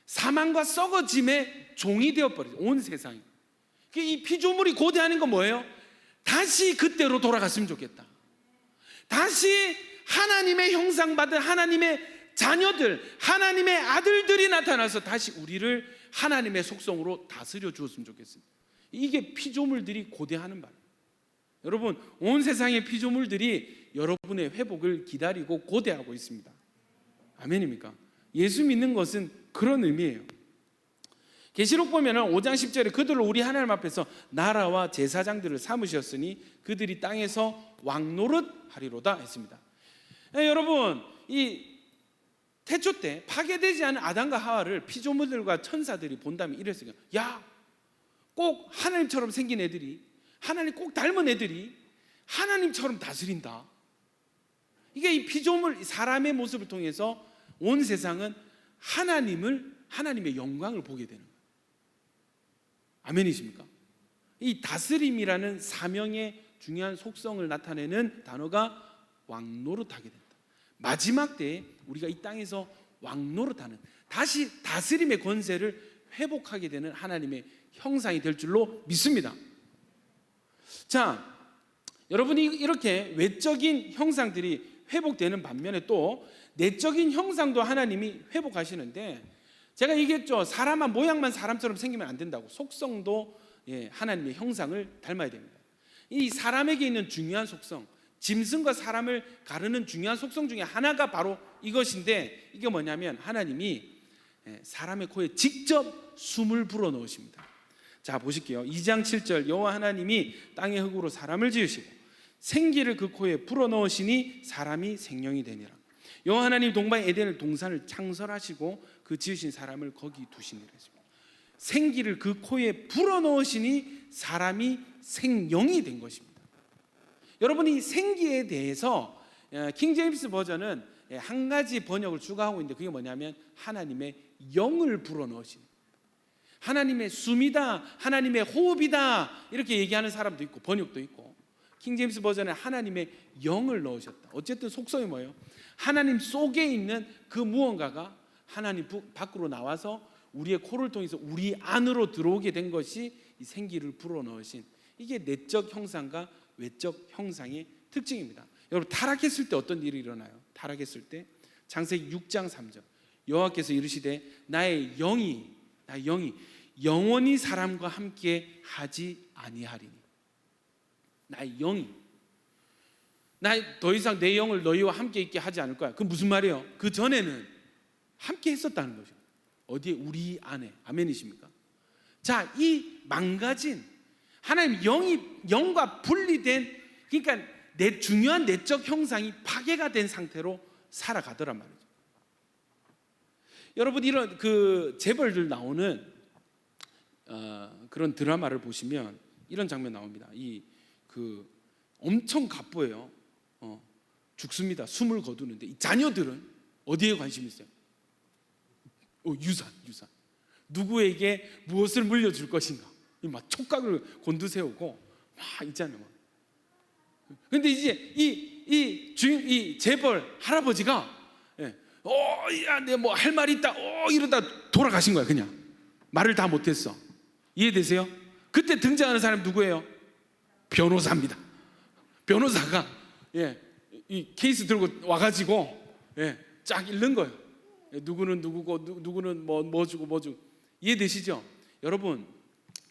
사망과 썩어짐의 종이 되어버렸어요. 온 세상이. 이 피조물이 고대하는 건 뭐예요? 다시 그때로 돌아갔으면 좋겠다. 다시 하나님의 형상받은 하나님의 자녀들, 하나님의 아들들이 나타나서 다시 우리를 하나님의 속성으로 다스려 주었으면 좋겠습니다. 이게 피조물들이 고대하는 바예요. 여러분, 온 세상의 피조물들이 여러분의 회복을 기다리고 고대하고 있습니다. 아멘입니까? 예수 믿는 것은 그런 의미예요. 계시록 보면은 5장 10절에 그들을 우리 하나님 앞에서 나라와 제사장들을 삼으셨으니 그들이 땅에서 왕노릇 하리로다 했습니다. 여러분, 이 태초 때 파괴되지 않은 아담과 하와를 피조물들과 천사들이 본다면 이랬어요. 야, 꼭 하나님처럼 생긴 애들이, 하나님 꼭 닮은 애들이 하나님처럼 다스린다. 이게 이 피조물, 사람의 모습을 통해서 온 세상은 하나님의 영광을 보게 되는 거예요. 아멘이십니까? 이 다스림이라는 사명의 중요한 속성을 나타내는 단어가 왕노릇하게 된다. 마지막 때에 우리가 이 땅에서 왕노릇하는, 다시 다스림의 권세를 회복하게 되는 하나님의 형상이 될 줄로 믿습니다. 자, 여러분이 이렇게 외적인 형상들이 회복되는 반면에 또 내적인 형상도 하나님이 회복하시는데, 제가 얘기했죠. 사람만 모양만 사람처럼 생기면 안 된다고. 속성도 하나님의 형상을 닮아야 됩니다. 이 사람에게 있는 중요한 속성, 짐승과 사람을 가르는 중요한 속성 중에 하나가 바로 이것인데, 이게 뭐냐면 하나님이 사람의 코에 직접 숨을 불어넣으십니다. 자, 보실게요. 2장 7절, 여호와 하나님이 땅의 흙으로 사람을 지으시고 생기를 그 코에 불어넣으시니 사람이 생명이 되니라. 여호와 하나님 동방 에덴을 동산을 창설하시고 그 지으신 사람을 거기 두시니라 했습니다. 생기를 그 코에 불어넣으시니 사람이 생명이 된 것입니다. 여러분이 생기에 대해서 킹제임스 버전은 한 가지 번역을 추가하고 있는데, 그게 뭐냐면 하나님의 영을 불어넣으시니, 하나님의 숨이다, 하나님의 호흡이다, 이렇게 얘기하는 사람도 있고 번역도 있고, 킹제임스 버전에 하나님의 영을 넣으셨다. 어쨌든 속성이 뭐예요? 하나님 속에 있는 그 무언가가 하나님 밖으로 나와서 우리의 코를 통해서 우리 안으로 들어오게 된 것이 이 생기를 불어넣으신, 이게 내적 형상과 외적 형상의 특징입니다. 여러분, 타락했을 때 어떤 일이 일어나요? 타락했을 때 창세기 6장 3절, 여호와께서 이르시되 나의 영이 영원히 사람과 함께 하지 아니하리니. 나의 영이, 나 더 이상 내 영을 너희와 함께 있게 하지 않을 거야. 그 무슨 말이에요? 그 전에는 함께 했었다는 거죠. 어디에? 우리 안에. 아멘이십니까? 자, 이 망가진 하나님 영과 분리된, 그러니까 내 중요한 내적 형상이 파괴가 된 상태로 살아가더란 말이죠. 여러분, 이런 그 재벌들 나오는 그런 드라마를 보시면 이런 장면 나옵니다. 그 엄청 갑부예요. 죽습니다. 숨을 거두는데 이 자녀들은 어디에 관심이 있어요? 유산. 누구에게 무엇을 물려줄 것인가? 막 촉각을 ಗೊಂ두세우고 막 있잖아요. 그런데 이제 이 재벌 할아버지가 내 뭐 할 말이 있다. 이러다 돌아가신 거야. 그냥 말을 다 못했어. 이해되세요? 그때 등장하는 사람 누구예요? 변호사입니다. 변호사가 이 케이스 들고 와가지고 쫙 읽는 거예요. 누구는 누구고 누구는 뭐 주고 이해되시죠? 여러분,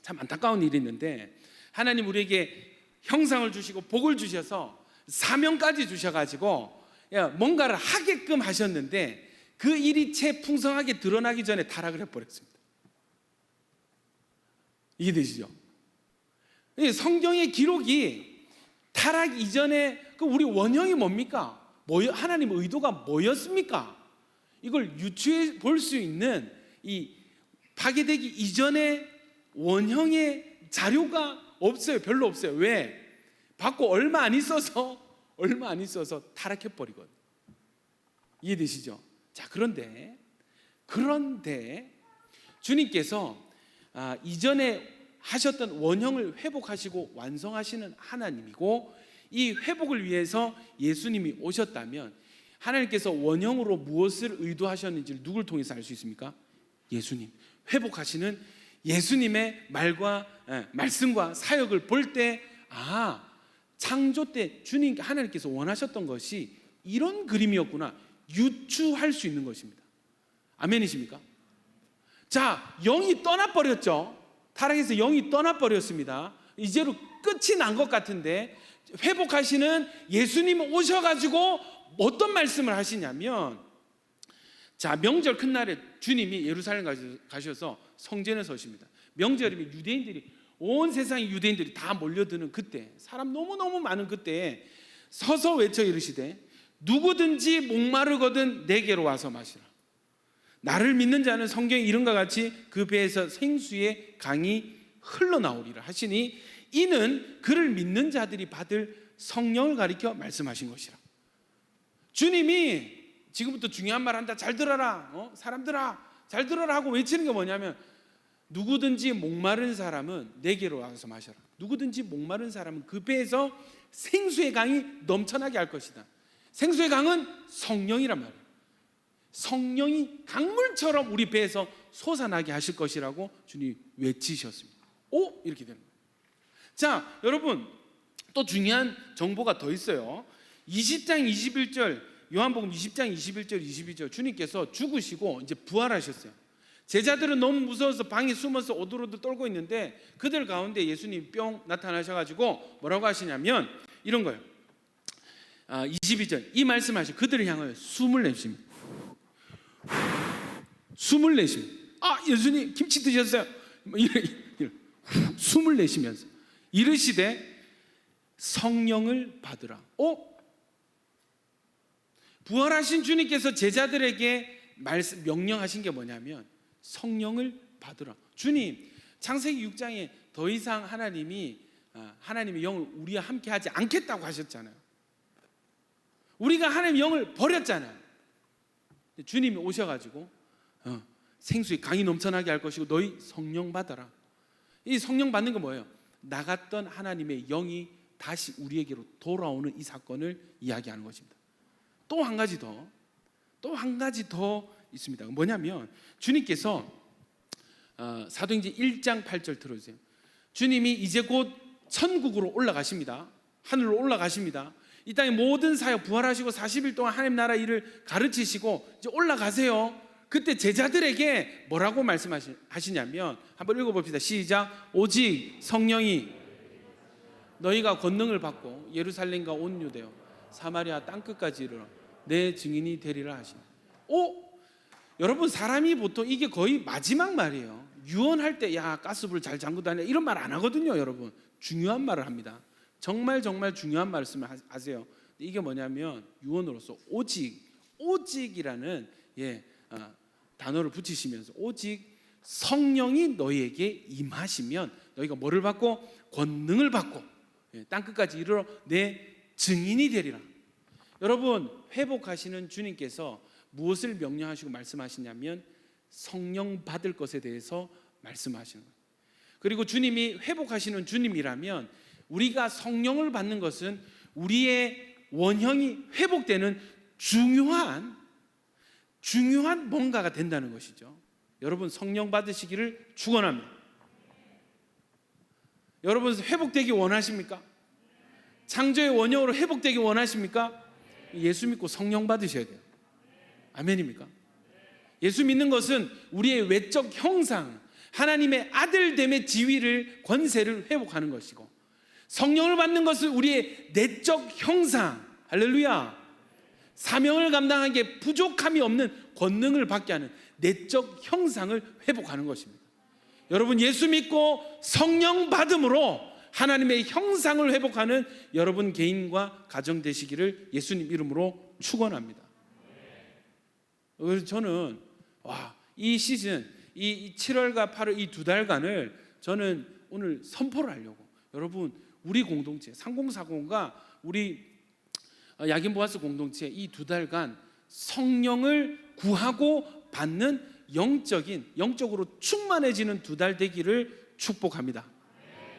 참 안타까운 일이 있는데, 하나님 우리에게 형상을 주시고 복을 주셔서 사명까지 주셔가지고 뭔가를 하게끔 하셨는데 그 일이 채 풍성하게 드러나기 전에 타락을 해버렸습니다. 이해되시죠? 성경의 기록이 타락 이전에 우리 원형이 뭡니까? 하나님의 의도가 뭐였습니까? 이걸 유추해 볼 수 있는 이 파괴되기 이전의 원형의 자료가 없어요. 별로 없어요. 왜? 받고 얼마 안 있어서 타락해버리거든요. 이해되시죠? 자, 그런데 주님께서 이전에 하셨던 원형을 회복하시고 완성하시는 하나님이고, 이 회복을 위해서 예수님이 오셨다면 하나님께서 원형으로 무엇을 의도하셨는지를 누굴 통해서 알 수 있습니까? 예수님, 회복하시는 예수님의 말씀과 사역을 볼 때, 창조 때 주님 하나님께서 원하셨던 것이 이런 그림이었구나 유추할 수 있는 것입니다. 아멘이십니까? 자, 영이 떠나버렸죠. 타락해서 영이 떠나버렸습니다. 이제로 끝이 난 것 같은데, 회복하시는 예수님 오셔가지고 어떤 말씀을 하시냐면, 자, 명절 큰날에 주님이 예루살렘 가셔서 성전에 서십니다. 명절이면 유대인들이, 온 세상의 유대인들이 다 몰려드는 그때, 사람 너무너무 많은 그때에 서서 외쳐 이르시되 누구든지 목마르거든 내게로 와서 마시라. 나를 믿는 자는 성경에 이른과 같이 그 배에서 생수의 강이 흘러나오리라 하시니 이는 그를 믿는 자들이 받을 성령을 가리켜 말씀하신 것이라. 주님이 지금부터 중요한 말 한다. 잘 들어라. 사람들아 잘 들어라 하고 외치는 게 뭐냐면, 누구든지 목마른 사람은 내게로 와서 마셔라. 누구든지 목마른 사람은 그 배에서 생수의 강이 넘쳐나게 할 것이다. 생수의 강은 성령이란 말이에요. 성령이 강물처럼 우리 배에서 솟아나게 하실 것이라고 주님이 외치셨습니다. 이렇게 되는 거예요. 자, 여러분, 또 중요한 정보가 더 있어요. 20장 21절, 요한복음 20장 21절 22절, 주님께서 죽으시고 이제 부활하셨어요. 제자들은 너무 무서워서 방에 숨어서 오들오들 떨고 있는데, 그들 가운데 예수님이 뿅 나타나셔가지고 뭐라고 하시냐면 이런 거예요. 22절, 이 말씀하시고 그들을 향하여 숨을 내쉽니다. 숨을 내쉽니다. 예수님 김치 드셨어요? 숨을 내쉬면서 이르시되 성령을 받으라. 부활하신 주님께서 제자들에게 명령하신 게 뭐냐면 성령을 받으라. 주님 창세기 6장에 더 이상 하나님의 영을 우리와 함께 하지 않겠다고 하셨잖아요. 우리가 하나님의 영을 버렸잖아요. 주님이 오셔가지고 생수의 강이 넘쳐나게 할 것이고 너희 성령 받아라. 이 성령 받는 건 뭐예요? 나갔던 하나님의 영이 다시 우리에게로 돌아오는 이 사건을 이야기하는 것입니다. 또 한 가지 더 있습니다. 뭐냐면 주님께서 사도행전 1장 8절 들어주세요. 주님이 이제 곧 천국으로 올라가십니다. 하늘로 올라가십니다. 이 땅의 모든 사역 부활하시고 40일 동안 하나님 나라 일을 가르치시고 이제 올라가세요. 그때 제자들에게 뭐라고 말씀하시냐면, 한번 읽어봅시다. 시작. 오직 성령이 너희가 권능을 받고 예루살렘과 온 유대요 사마리아 땅끝까지 이르러 내 증인이 되리라 하시니. 여러분, 사람이 보통 이게 거의 마지막 말이에요. 유언할 때 가스불 잘 잠그고 다녀 이런 말 안 하거든요. 여러분, 중요한 말을 합니다. 정말 중요한 말씀을 하세요. 이게 뭐냐면 유언으로서 오직이라는 단어를 붙이시면서, 오직 성령이 너희에게 임하시면 너희가 뭐를 받고? 권능을 받고 땅끝까지 이르러 내 증인이 되리라. 여러분, 회복하시는 주님께서 무엇을 명령하시고 말씀하시냐면 성령 받을 것에 대해서 말씀하시는 거예요. 그리고 주님이 회복하시는 주님이라면 우리가 성령을 받는 것은 우리의 원형이 회복되는 중요한 뭔가가 된다는 것이죠. 여러분, 성령 받으시기를 축원합니다. 여러분, 회복되기 원하십니까? 창조의 원형으로 회복되기 원하십니까? 예수 믿고 성령 받으셔야 돼요. 아멘입니까? 예수 믿는 것은 우리의 외적 형상, 하나님의 아들됨의 지위를, 권세를 회복하는 것이고, 성령을 받는 것은 우리의 내적 형상, 할렐루야, 사명을 감당하기에 부족함이 없는 권능을 받게 하는 내적 형상을 회복하는 것입니다. 여러분, 예수 믿고 성령 받음으로 하나님의 형상을 회복하는 여러분 개인과 가정 되시기를 예수님 이름으로 축원합니다. 그래서 저는 이 시즌, 이 7월과 8월 이 2달간을 저는 오늘 선포를 하려고, 여러분, 우리 공동체 상공사공과 우리 야긴보아스 공동체 이 2달간 성령을 구하고 받는 영적으로 충만해지는 2달 되기를 축복합니다.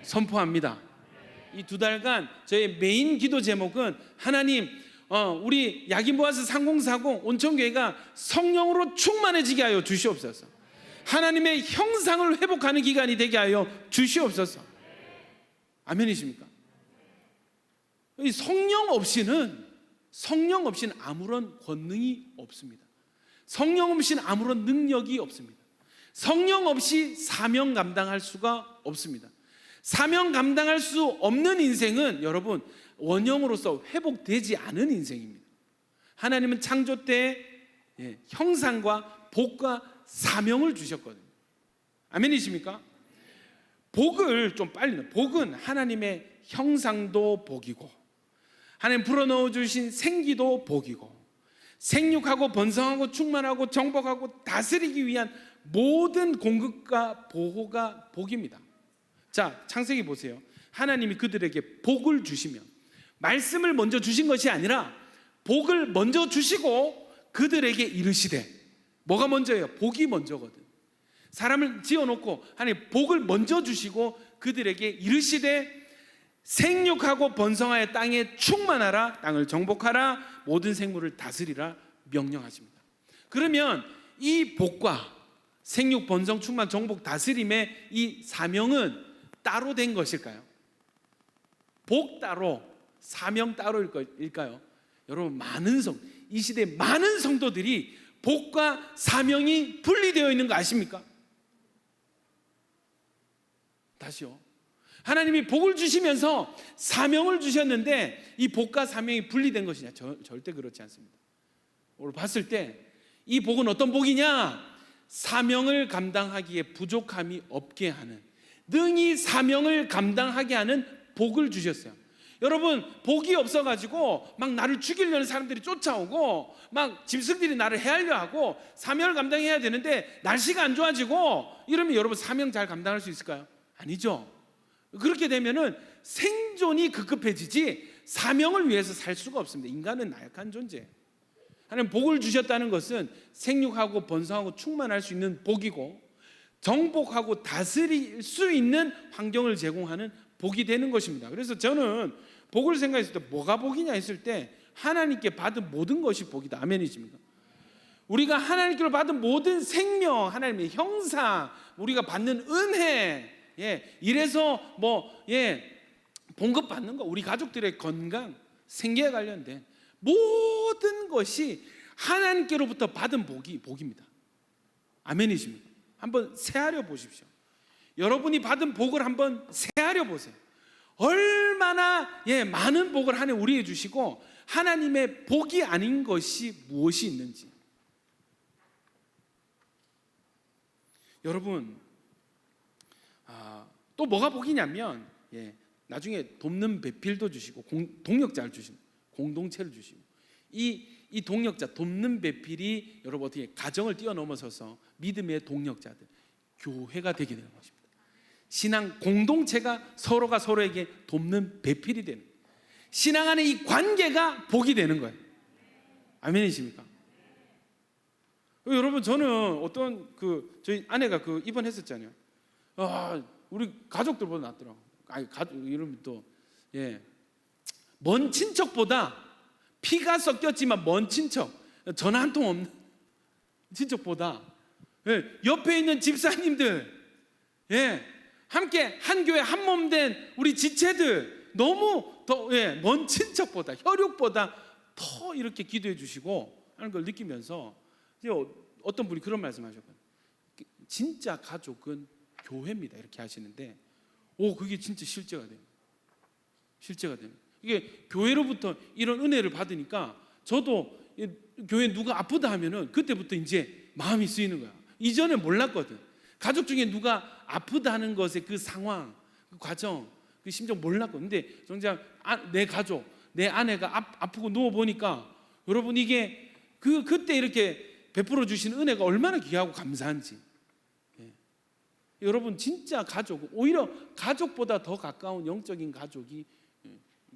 선포합니다. 이 2달간 저의 메인 기도 제목은, 하나님, 우리 야긴보아스 상공사공 온천교회가 성령으로 충만해지게 하여 주시옵소서. 하나님의 형상을 회복하는 기간이 되게 하여 주시옵소서. 아멘이십니까? 이 성령 없이는 아무런 권능이 없습니다. 성령 없이는 아무런 능력이 없습니다. 성령 없이 사명 감당할 수가 없습니다. 사명 감당할 수 없는 인생은 여러분 원형으로서 회복되지 않은 인생입니다. 하나님은 창조 때 형상과 복과 사명을 주셨거든요. 아멘이십니까? 복은 하나님의 형상도 복이고 하나님 불어넣어 주신 생기도 복이고 생육하고 번성하고 충만하고 정복하고 다스리기 위한 모든 공급과 보호가 복입니다. 자, 창세기 보세요. 하나님이 그들에게 복을 주시면 말씀을 먼저 주신 것이 아니라 복을 먼저 주시고 그들에게 이르시되, 뭐가 먼저예요? 복이 먼저거든. 사람을 지어놓고 하나님 복을 먼저 주시고 그들에게 이르시되 생육하고 번성하여 땅에 충만하라, 땅을 정복하라, 모든 생물을 다스리라 명령하십니다. 그러면 이 복과 생육, 번성, 충만, 정복, 다스림의 이 사명은 따로 된 것일까요? 복 따로, 사명 따로일까요? 여러분, 이 시대 많은 성도들이 복과 사명이 분리되어 있는 거 아십니까? 다시요. 하나님이 복을 주시면서 사명을 주셨는데 이 복과 사명이 분리된 것이냐? 절대 그렇지 않습니다. 오늘 봤을 때 이 복은 어떤 복이냐? 사명을 감당하기에 부족함이 없게 하는, 능히 사명을 감당하게 하는 복을 주셨어요. 여러분, 복이 없어가지고 막 나를 죽이려는 사람들이 쫓아오고 막 짐승들이 나를 헤아려 하고 사명을 감당해야 되는데 날씨가 안 좋아지고 이러면 여러분 사명 잘 감당할 수 있을까요? 아니죠. 그렇게 되면은 생존이 급급해지지 사명을 위해서 살 수가 없습니다. 인간은 나약한 존재예요. 하나님 복을 주셨다는 것은 생육하고 번성하고 충만할 수 있는 복이고 정복하고 다스릴 수 있는 환경을 제공하는 복이 되는 것입니다. 그래서 저는 복을 생각했을 때 뭐가 복이냐 했을 때 하나님께 받은 모든 것이 복이다. 아멘이십니까? 우리가 하나님께로 받은 모든 생명, 하나님의 형상, 우리가 받는 은혜, 이래서 봉급받는 거, 우리 가족들의 건강, 생계에 관련된 모든 것이 하나님께로부터 받은 복입니다. 아멘이십니까? 한번 새하려 보십시오. 여러분이 받은 복을 한번 새하려 보세요. 얼마나 많은 복을 하나님 우리에게 주시고 하나님의 복이 아닌 것이 무엇이 있는지. 여러분, 또 뭐가 복이냐면 나중에 돕는 배필도 주시고 동역자를 주시고 공동체를 주시고 이 동역자, 돕는 배필이 여러분 어떻게 가정을 뛰어넘어서서 믿음의 동역자들, 교회가 되게 되는 것입니다. 신앙 공동체가 서로가 서로에게 돕는 배필이 되는, 신앙 안에 이 관계가 복이 되는 거예요. 아멘이십니까? 여러분, 저는 저희 아내가 입원했었잖아요. 우리 가족들보다 낫더라고. 이러면 또 먼 친척보다, 피가 섞였지만 먼 친척, 전화 한 통 없는 친척보다 옆에 있는 집사님들, 함께 한 교회 한 몸 된 우리 지체들, 너무 더 먼 친척보다, 혈육보다 더 이렇게 기도해 주시고 하는 걸 느끼면서 어떤 분이 그런 말씀하셨거든요. 진짜 가족은 교회입니다, 이렇게 하시는데 그게 진짜 실제가 돼요. 이게 교회로부터 이런 은혜를 받으니까 저도 교회 누가 아프다 하면은 그때부터 이제 마음이 쓰이는 거야. 이전에 몰랐거든. 가족 중에 누가 아프다 하는 것의 그 상황, 그 과정, 그 심정 몰랐거든. 근데 정작 내 가족, 내 아내가 아프고 누워 보니까 여러분, 이게 그때 이렇게 베풀어 주신 은혜가 얼마나 귀하고 감사한지. 여러분, 진짜 가족, 오히려 가족보다 더 가까운 영적인 가족이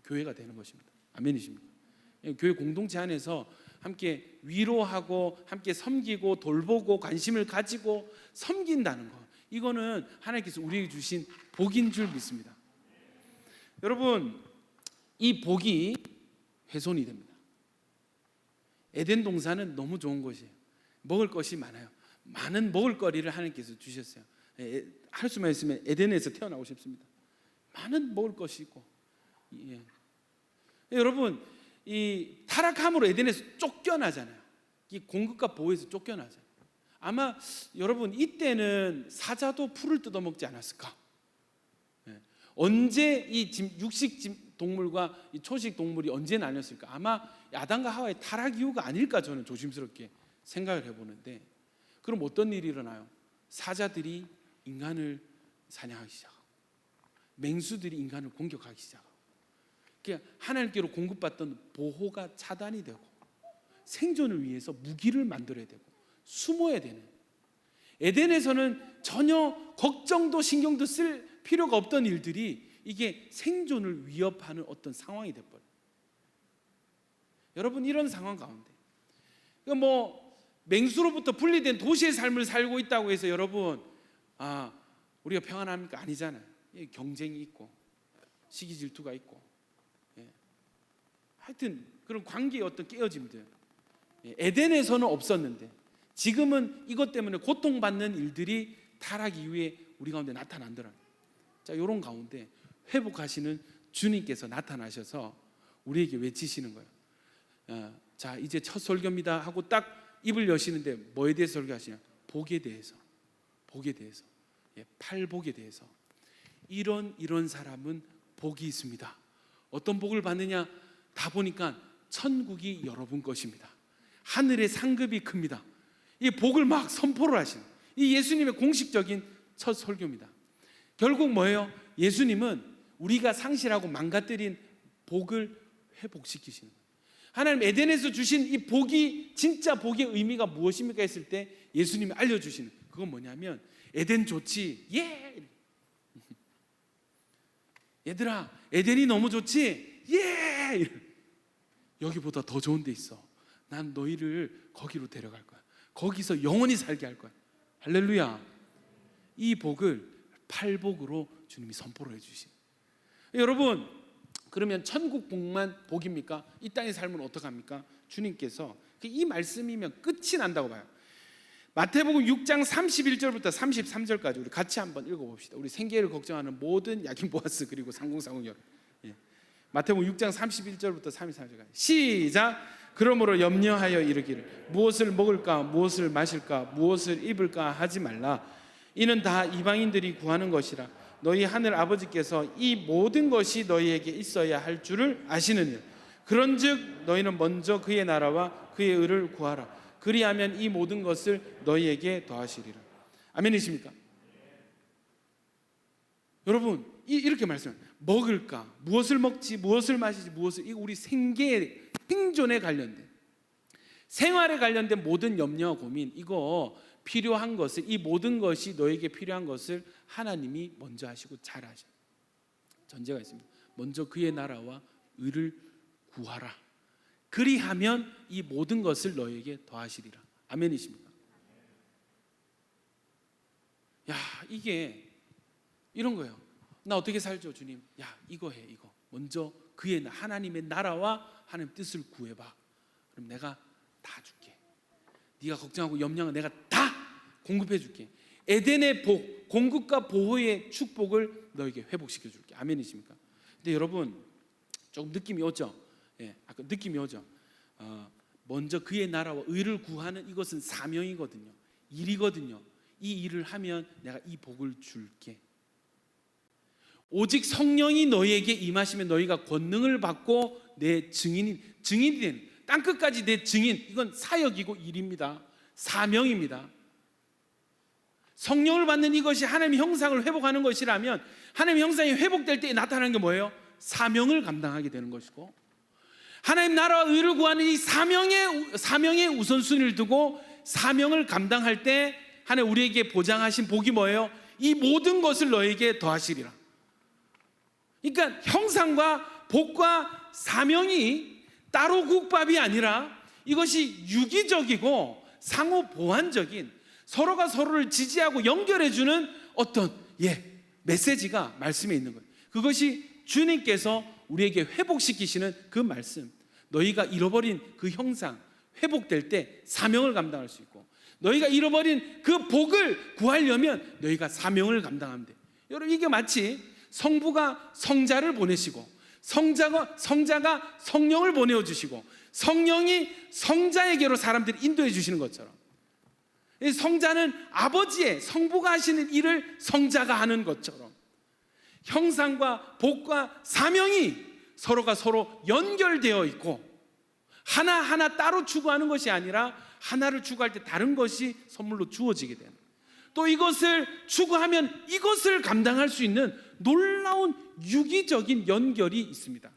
교회가 되는 것입니다. 아멘이십니까? 교회 공동체 안에서 함께 위로하고 함께 섬기고 돌보고 관심을 가지고 섬긴다는 것, 이거는 하나님께서 우리에게 주신 복인 줄 믿습니다. 여러분, 이 복이 훼손이 됩니다. 에덴 동산은 너무 좋은 것이에요. 먹을 것이 많아요. 많은 먹을거리를 하나님께서 주셨어요. 할 수만 있으면 에덴에서 태어나고 싶습니다. 많은 먹을 것이 있고. 예. 여러분, 이 타락함으로 에덴에서 쫓겨나잖아요. 이 공급과 보호에서 쫓겨나잖아요. 아마 여러분 이때는 사자도 풀을 뜯어먹지 않았을까? 예. 언제 이 육식 동물과 이 초식 동물이 언제 나뉘었을까? 아마 아담과 하와의 타락 이유가 아닐까 저는 조심스럽게 생각을 해보는데, 그럼 어떤 일이 일어나요? 사자들이 인간을 사냥하기 시작하고 맹수들이 인간을 공격하기 시작하고, 그러니까 하나님께로 공급받던 보호가 차단이 되고 생존을 위해서 무기를 만들어야 되고 숨어야 되는, 에덴에서는 전혀 걱정도 신경도 쓸 필요가 없던 일들이 이게 생존을 위협하는 어떤 상황이 돼버려요. 여러분, 이런 상황 가운데 그러니까 뭐 맹수로부터 분리된 도시의 삶을 살고 있다고 해서 여러분 우리가 평안합니까? 아니잖아요. 경쟁이 있고 시기 질투가 있고, 하여튼 그런 관계의 어떤 깨어짐들, 에덴에서는 없었는데 지금은 이것 때문에 고통받는 일들이 타락 이후에 우리 가운데 나타난더라고요. 자, 이런 가운데 회복하시는 주님께서 나타나셔서 우리에게 외치시는 거예요. 자, 이제 첫 설교입니다 하고 딱 입을 여시는데 뭐에 대해서 설교하시냐? 복에 대해서, 복에 대해서, 팔복에 대해서. 이런 사람은 복이 있습니다. 어떤 복을 받느냐? 다 보니까 천국이 여러분 것입니다. 하늘의 상급이 큽니다. 이 복을 막 선포를 하시는, 이 예수님의 공식적인 첫 설교입니다. 결국 뭐예요? 예수님은 우리가 상실하고 망가뜨린 복을 회복시키시는 거예요. 하나님 에덴에서 주신 이 복이, 진짜 복의 의미가 무엇입니까 했을 때 예수님이 알려주시는 그건 뭐냐면, 에덴 좋지? 예! 얘들아, 에덴이 너무 좋지? 예! 여기보다 더 좋은 데 있어. 난 너희를 거기로 데려갈 거야. 거기서 영원히 살게 할 거야. 할렐루야. 이 복을 팔복으로 주님이 선포를 해주신. 여러분, 그러면 천국 복만 복입니까? 이 땅의 삶은 어떡합니까? 주님께서 이 말씀이면 끝이 난다고 봐요. 마태복음 6장 31절부터 33절까지 우리 같이 한번 읽어봅시다. 우리 생계를 걱정하는 모든 야긴 보아스 그리고 상공상공 여러분, 마태복음 6장 31절부터 33절까지 시작. 그러므로 염려하여 이르기를 무엇을 먹을까 무엇을 마실까 무엇을 입을까 하지 말라. 이는 다 이방인들이 구하는 것이라. 너희 하늘 아버지께서 이 모든 것이 너희에게 있어야 할 줄을 아시느니라. 그런즉 너희는 먼저 그의 나라와 그의 의를 구하라. 그리하면 이 모든 것을 너희에게 더하시리라. 아멘이십니까? 여러분, 이렇게 말씀합니다. 먹을까? 무엇을 먹지? 무엇을 마시지? 무엇을, 이거 우리 생계의 생존에 관련된, 생활에 관련된 모든 염려와 고민, 이거 필요한 것을, 이 모든 것이 너에게 필요한 것을 하나님이 먼저 하시고 잘 하셔요. 전제가 있습니다. 먼저 그의 나라와 의를 구하라. 그리하면 이 모든 것을 너에게 더하시리라. 아멘이십니까? 야, 이게 이런 거예요. 나 어떻게 살죠, 주님? 야, 이거 해, 이거. 먼저 그의 하나님의 나라와 하나님의 뜻을 구해봐. 그럼 내가 다 줄게. 네가 걱정하고 염려하는 내가 다 공급해 줄게. 에덴의 복, 공급과 보호의 축복을 너에게 회복시켜 줄게. 아멘이십니까? 근데 여러분, 조금 느낌이 오죠? 아까 느낌이 오죠? 먼저 그의 나라와 의를 구하는 이것은 사명이거든요. 일이거든요. 이 일을 하면 내가 이 복을 줄게. 오직 성령이 너희에게 임하시면 너희가 권능을 받고 내 증인이 되는, 땅끝까지 내 증인, 이건 사역이고 일입니다. 사명입니다. 성령을 받는 이것이 하나님의 형상을 회복하는 것이라면, 하나님의 형상이 회복될 때 나타나는 게 뭐예요? 사명을 감당하게 되는 것이고, 하나님 나라와 의를 구하는 이 사명의 우선순위를 두고 사명을 감당할 때 하나님 우리에게 보장하신 복이 뭐예요? 이 모든 것을 너에게 더하시리라. 그러니까 형상과 복과 사명이 따로 국밥이 아니라 이것이 유기적이고 상호 보완적인, 서로가 서로를 지지하고 연결해주는 어떤 메시지가 말씀에 있는 거예요. 그것이 주님께서 우리에게 회복시키시는 그 말씀. 너희가 잃어버린 그 형상 회복될 때 사명을 감당할 수 있고, 너희가 잃어버린 그 복을 구하려면 너희가 사명을 감당하면 돼. 여러분, 이게 마치 성부가 성자를 보내시고 성자가 성령을 보내주시고 성령이 성자에게로 사람들을 인도해 주시는 것처럼, 이 성자는 아버지의, 성부가 하시는 일을 성자가 하는 것처럼 형상과 복과 사명이 서로가 서로 연결되어 있고 하나하나 따로 추구하는 것이 아니라 하나를 추구할 때 다른 것이 선물로 주어지게 되는, 또 이것을 추구하면 이것을 감당할 수 있는 놀라운 유기적인 연결이 있습니다.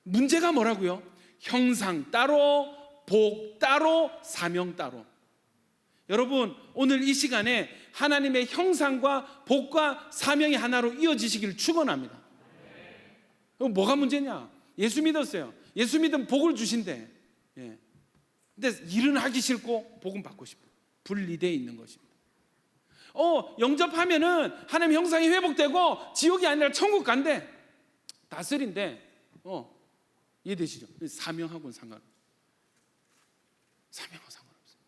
문제가 뭐라고요? 형상 따로, 복 따로, 사명 따로. 여러분, 오늘 이 시간에 하나님의 형상과 복과 사명이 하나로 이어지시기를 축원합니다. 뭐가 문제냐? 예수 믿었어요. 예수 믿으면 복을 주신대. 예. 근데 일은 하기 싫고 복은 받고 싶어. 분리되어 있는 것입니다. 영접하면은 하나님 형상이 회복되고 지옥이 아니라 천국 간대. 다스린데. 이해되시죠? 사명하고는 상관없어요. 사명하고 상관없어요.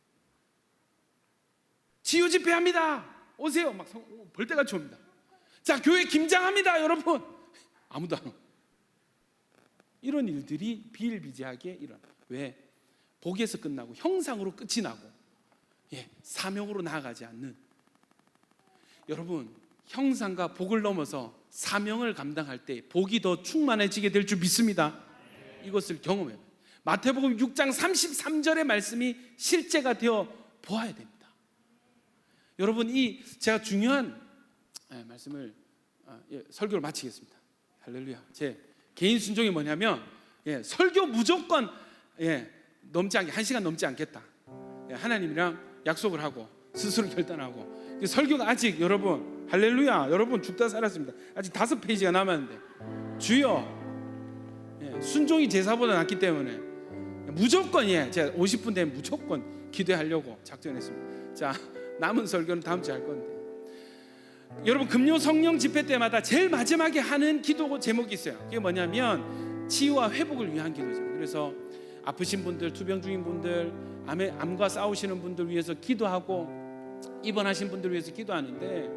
치유 집회합니다. 오세요. 막 벌떼같이 옵니다. 자, 교회 김장합니다, 여러분. 아무도 안 와. 이런 일들이 비일비재하게 일어나. 왜? 복에서 끝나고 형상으로 끝이 나고, 사명으로 나아가지 않는. 여러분, 형상과 복을 넘어서 사명을 감당할 때 복이 더 충만해지게 될 줄 믿습니다. 이것을 경험해요. 마태복음 6장 33절의 말씀이 실제가 되어 보아야 됩니다. 여러분, 제가 중요한 말씀을 설교를 마치겠습니다. 할렐루야. 제 개인 순종이 뭐냐면, 설교 무조건 넘지 않게, 1시간 넘지 않겠다. 하나님이랑 약속을 하고 스스로 결단하고. 설교가 아직, 여러분, 할렐루야, 여러분 죽다 살았습니다. 아직 5페이지가 남았는데, 주여, 순종이 제사보다 낫기 때문에 무조건, 제가 50분 되면 무조건 기도하려고 작정했습니다. 자, 남은 설교는 다음 주에 할 건데, 여러분, 금요 성령 집회 때마다 제일 마지막에 하는 기도 제목이 있어요. 그게 뭐냐면 치유와 회복을 위한 기도죠. 그래서 아프신 분들, 투병 중인 분들, 암과 싸우시는 분들 위해서 기도하고 입원하신 분들 위해서 기도하는데,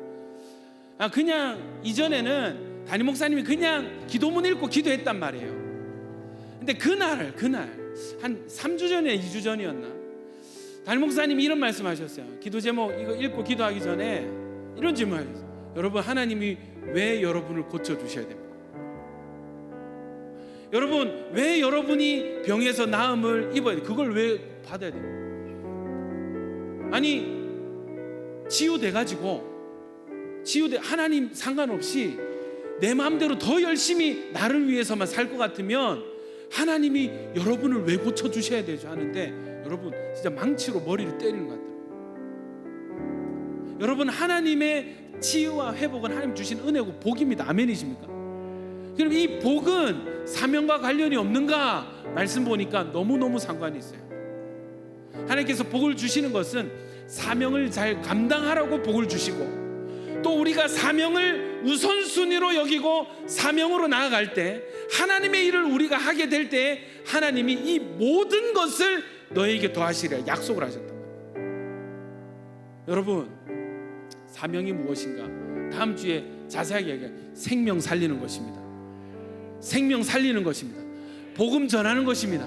그냥 이전에는 담임 목사님이 그냥 기도문 읽고 기도했단 말이에요. 근데 그날 한 3주 전에 2주 전이었나, 담임 목사님이 이런 말씀하셨어요. 기도 제목 이거 읽고 기도하기 전에 이런 질문하셨어요. 여러분, 하나님이 왜 여러분을 고쳐주셔야 됩니까? 여러분, 왜 여러분이 병에서 나음을 입어야 돼요? 그걸 왜 받아야 돼요? 아니, 치유돼가지고 하나님 상관없이 내 마음대로 더 열심히 나를 위해서만 살 것 같으면 하나님이 여러분을 왜 고쳐주셔야 되죠? 하는데, 여러분, 진짜 망치로 머리를 때리는 것 같아요. 여러분, 하나님의 치유와 회복은 하나님 주신 은혜고 복입니다. 아멘이십니까? 그럼 이 복은 사명과 관련이 없는가? 말씀 보니까 너무너무 상관이 있어요. 하나님께서 복을 주시는 것은 사명을 잘 감당하라고 복을 주시고, 또 우리가 사명을 우선순위로 여기고 사명으로 나아갈 때, 하나님의 일을 우리가 하게 될 때 하나님이 이 모든 것을 너에게 더하시리라 약속을 하셨단 말이에요. 여러분, 사명이 무엇인가? 다음 주에 자세하게 얘기해요. 생명 살리는 것입니다. 생명 살리는 것입니다. 복음 전하는 것입니다.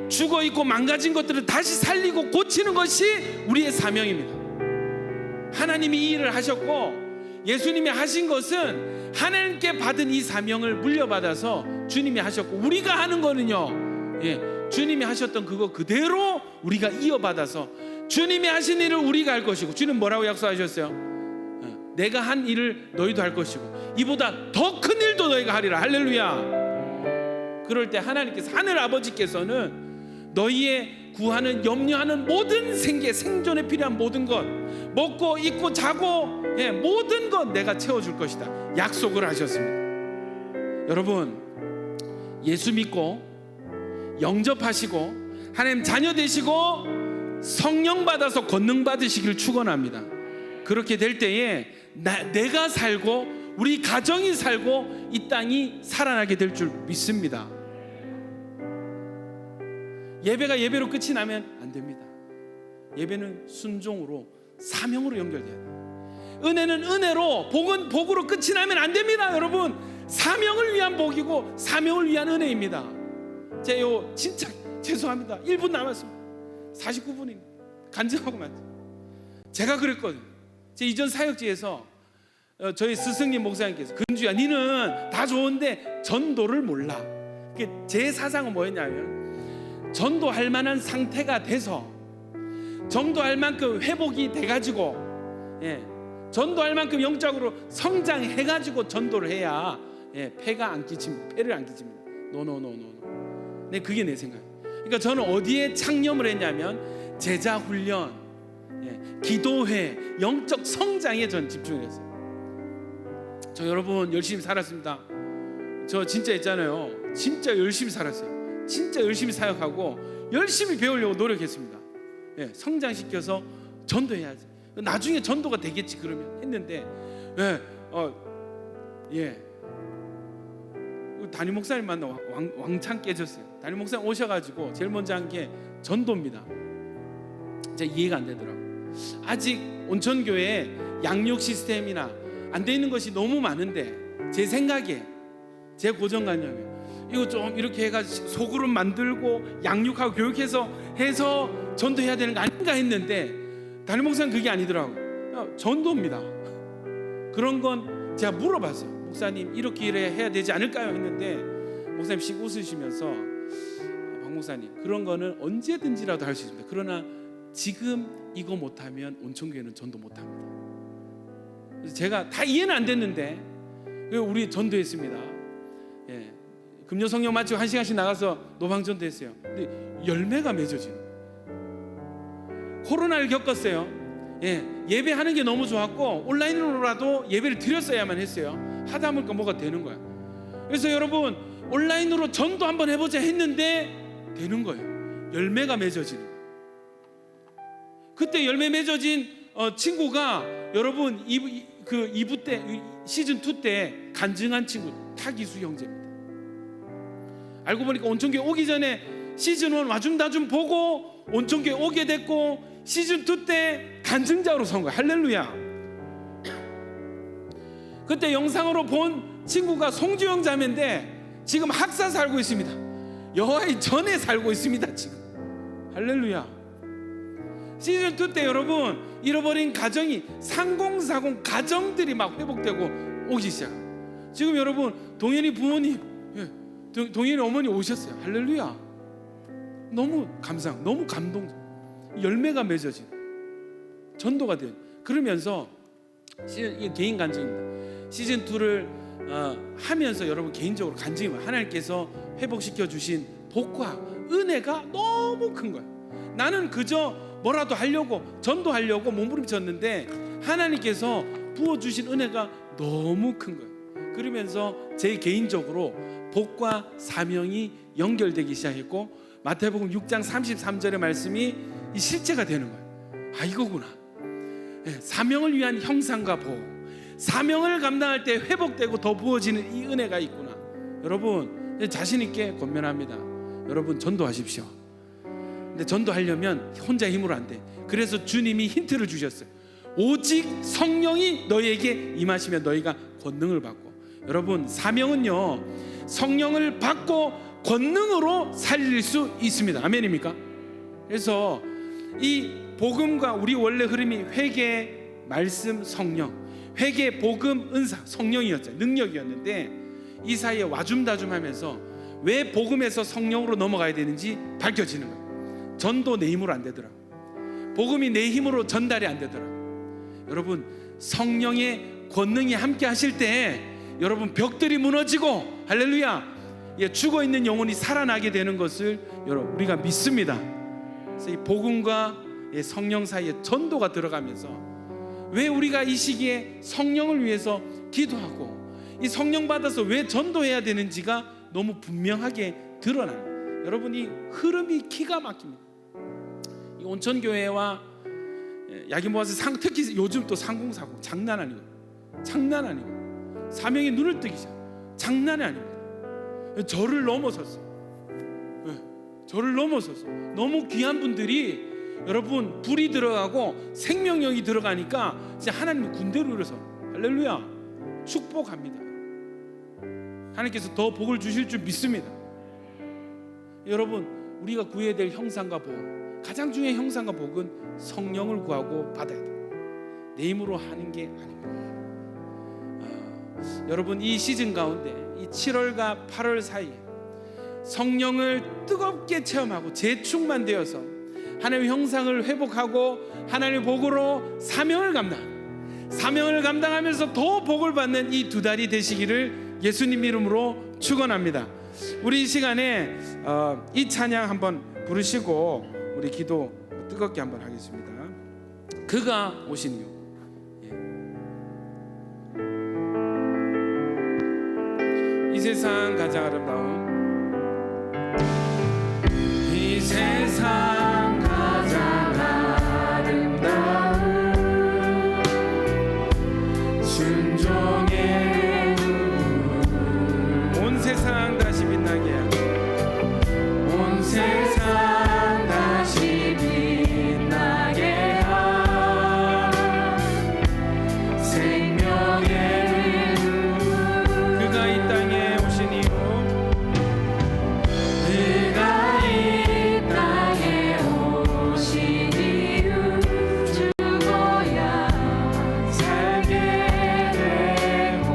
죽어있고 망가진 것들을 다시 살리고 고치는 것이 우리의 사명입니다. 하나님이 이 일을 하셨고, 예수님이 하신 것은 하나님께 받은 이 사명을 물려받아서 주님이 하셨고, 우리가 하는 거는요, 주님이 하셨던 그거 그대로 우리가 이어받아서 주님이 하신 일을 우리가 할 것이고, 주님 뭐라고 약속하셨어요? 내가 한 일을 너희도 할 것이고 이보다 더 큰 일도 너희가 하리라. 할렐루야. 그럴 때 하나님께서, 하늘 아버지께서는 너희의 구하는, 염려하는 모든 생존에 필요한 모든 것, 먹고 입고 자고 모든 것 내가 채워줄 것이다 약속을 하셨습니다. 여러분, 예수 믿고 영접하시고 하나님 자녀 되시고 성령 받아서 권능 받으시기를 축원합니다. 그렇게 될 때에 내가 살고 우리 가정이 살고 이 땅이 살아나게 될 줄 믿습니다. 예배가 예배로 끝이 나면 안 됩니다. 예배는 순종으로 사명으로 연결돼야 돼요. 은혜는 은혜로, 복은 복으로 끝이 나면 안 됩니다. 여러분, 사명을 위한 복이고 사명을 위한 은혜입니다. 제요 진짜 죄송합니다. 1분 남았습니다. 49분입니다. 간증하고 말죠. 제가 그랬거든요. 제 이전 사역지에서 저희 스승님 목사님께서, 근주야 니는 다 좋은데 전도를 몰라. 제 사상은 뭐였냐면, 전도할 만한 상태가 돼서, 전도할 만큼 회복이 돼가지고, 전도할 만큼 영적으로 성장해가지고 전도를 해야 폐를 안 끼칩니다. 노노노노. 네, 그게 내 생각. 그러니까 저는 어디에 창념을 했냐면 제자 훈련, 기도회, 영적 성장에 전 집중을 했어요. 저 여러분 열심히 살았습니다. 저 진짜 있잖아요. 진짜 열심히 살았어요. 진짜 열심히 사역하고 열심히 배우려고 노력했습니다. 성장시켜서 전도해야지. 나중에 전도가 되겠지 그러면 했는데, 담임 목사님 만나 왕창 깨졌어요. 담임 목사님 오셔가지고 제일 먼저 한 게 전도입니다. 제가 이해가 안 되더라고요. 아직 온천교회에 양육 시스템이나 안 돼 있는 것이 너무 많은데, 제 생각에, 제 고정관념이 이거 좀 이렇게 해가지고 소그룹 만들고 양육하고 교육해서 해서 전도해야 되는 거 아닌가 했는데, 담임 목사님 그게 아니더라고요. 전도입니다. 그런 건 제가 물어봤어요. 목사님 이렇게 해야 되지 않을까요? 했는데 목사님 씩 웃으시면서, 박 목사님 그런 거는 언제든지라도 할 수 있습니다. 그러나 지금 이거 못하면 온천교회는 전도 못합니다. 그래서 제가 다 이해는 안 됐는데 우리 전도했습니다. 금요 성령 마치고 1시간씩 나가서 노방 전도했어요. 근데 열매가 맺어지는 거예요. 코로나를 겪었어요. 예배하는 게 너무 좋았고 온라인으로라도 예배를 드렸어야만 했어요. 하다 보니까 뭐가 되는 거야. 그래서 여러분, 온라인으로 전도 한번 해보자 했는데 되는 거예요. 열매가 맺어지는 거예요. 그때 열매 맺어진 친구가 여러분 2부 때, 시즌 2 때 간증한 친구 타기수 형제입니다. 알고 보니까 온천교회 오기 전에 시즌 1 와줌다 좀 보고 온천교회 오게 됐고, 시즌 2 때 간증자로 선 거예요. 할렐루야. 그때 영상으로 본 친구가 송주영 자매인데 지금 학사 살고 있습니다. 여호와의 전에 살고 있습니다 지금. 할렐루야. 시즌 2 때 여러분, 잃어버린 가정이 3040 가정들이 막 회복되고 오기 시작. 지금 여러분, 동현이 부모님, 동현이 어머니 오셨어요. 할렐루야. 너무 감상, 너무 감동. 열매가 맺어진 전도가 된. 그러면서 이게 개인 간증입니다. 시즌 2를 하면서 여러분 개인적으로 간증이, 하나님께서 회복시켜 주신 복과 은혜가 너무 큰 거예요. 나는 그저 뭐라도 하려고, 전도하려고 몸부림쳤는데 하나님께서 부어주신 은혜가 너무 큰 거예요. 그러면서 제 개인적으로 복과 사명이 연결되기 시작했고, 마태복음 6장 33절의 말씀이 이 실제가 되는 거예요. 아, 이거구나. 사명을 위한 형상과 복, 사명을 감당할 때 회복되고 더 부어지는 이 은혜가 있구나. 여러분, 자신 있게 권면합니다. 여러분, 전도하십시오. 근데 전도하려면 혼자 힘으로 안 돼. 그래서 주님이 힌트를 주셨어요. 오직 성령이 너희에게 임하시면 너희가 권능을 받고. 여러분, 사명은요, 성령을 받고 권능으로 살릴 수 있습니다. 아멘입니까? 그래서 이 복음과 우리 원래 흐름이 회개, 말씀, 성령, 회개, 복음, 은사, 성령이었죠. 능력이었는데 이 사이에 와줌다줌 하면서 왜 복음에서 성령으로 넘어가야 되는지 밝혀지는 거예요. 전도 내 힘으로 안 되더라고. 복음이 내 힘으로 전달이 안 되더라고. 여러분, 성령의 권능이 함께 하실 때 여러분, 벽들이 무너지고, 할렐루야, 죽어있는 영혼이 살아나게 되는 것을 여러분, 우리가 믿습니다. 그래서 이 복음과 성령 사이에 전도가 들어가면서, 왜 우리가 이 시기에 성령을 위해서 기도하고 이 성령 받아서 왜 전도해야 되는지가 너무 분명하게 드러나요. 여러분, 이 흐름이 기가 막힙니다. 이 온천교회와 야기모아서 특히 요즘 또 3040 장난 아니고, 장난 아니고 사명이 눈을 뜨기 시작. 장난이 아닙니다. 저를 넘어섰어. 저를 넘어섰어. 너무 귀한 분들이 여러분 불이 들어가고 생명력이 들어가니까 진짜 하나님의 군대로 일어서 할렐루야 축복합니다. 하나님께서 더 복을 주실 줄 믿습니다. 여러분 우리가 구해야 될 형상과 복, 가장 중요한 형상과 복은 성령을 구하고 받아야 돼요. 내 힘으로 하는 게 아닙니다. 여러분 이 시즌 가운데 이 7월과 8월 사이에 성령을 뜨겁게 체험하고 재충만되어서 하나님의 형상을 회복하고 하나님의 복으로 사명을 감당하면서 더 복을 받는 이 두 달이 되시기를 예수님 이름으로 축원합니다. 우리 이 시간에 이 찬양 한번 부르시고 우리 기도 뜨겁게 한번 하겠습니다. 그가 오신 이유. 이 세상 가장 아름다운 이 세상 가장 아름다운 순종의 온 세상 다시 빛나게 온 세상 다시 빛나게 한 생명의 그가 이 땅에 오신 이유 그가 이 땅에 오신 이유 죽어야 살게 되고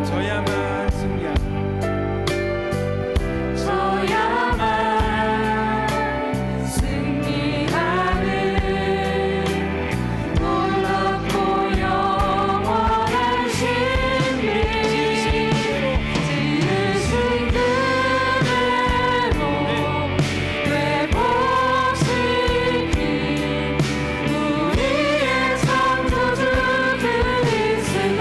저야만 승리하는 놀랍고 영원한 신비 지으신 그대로 회복시킨 우리의 창조주 그리스도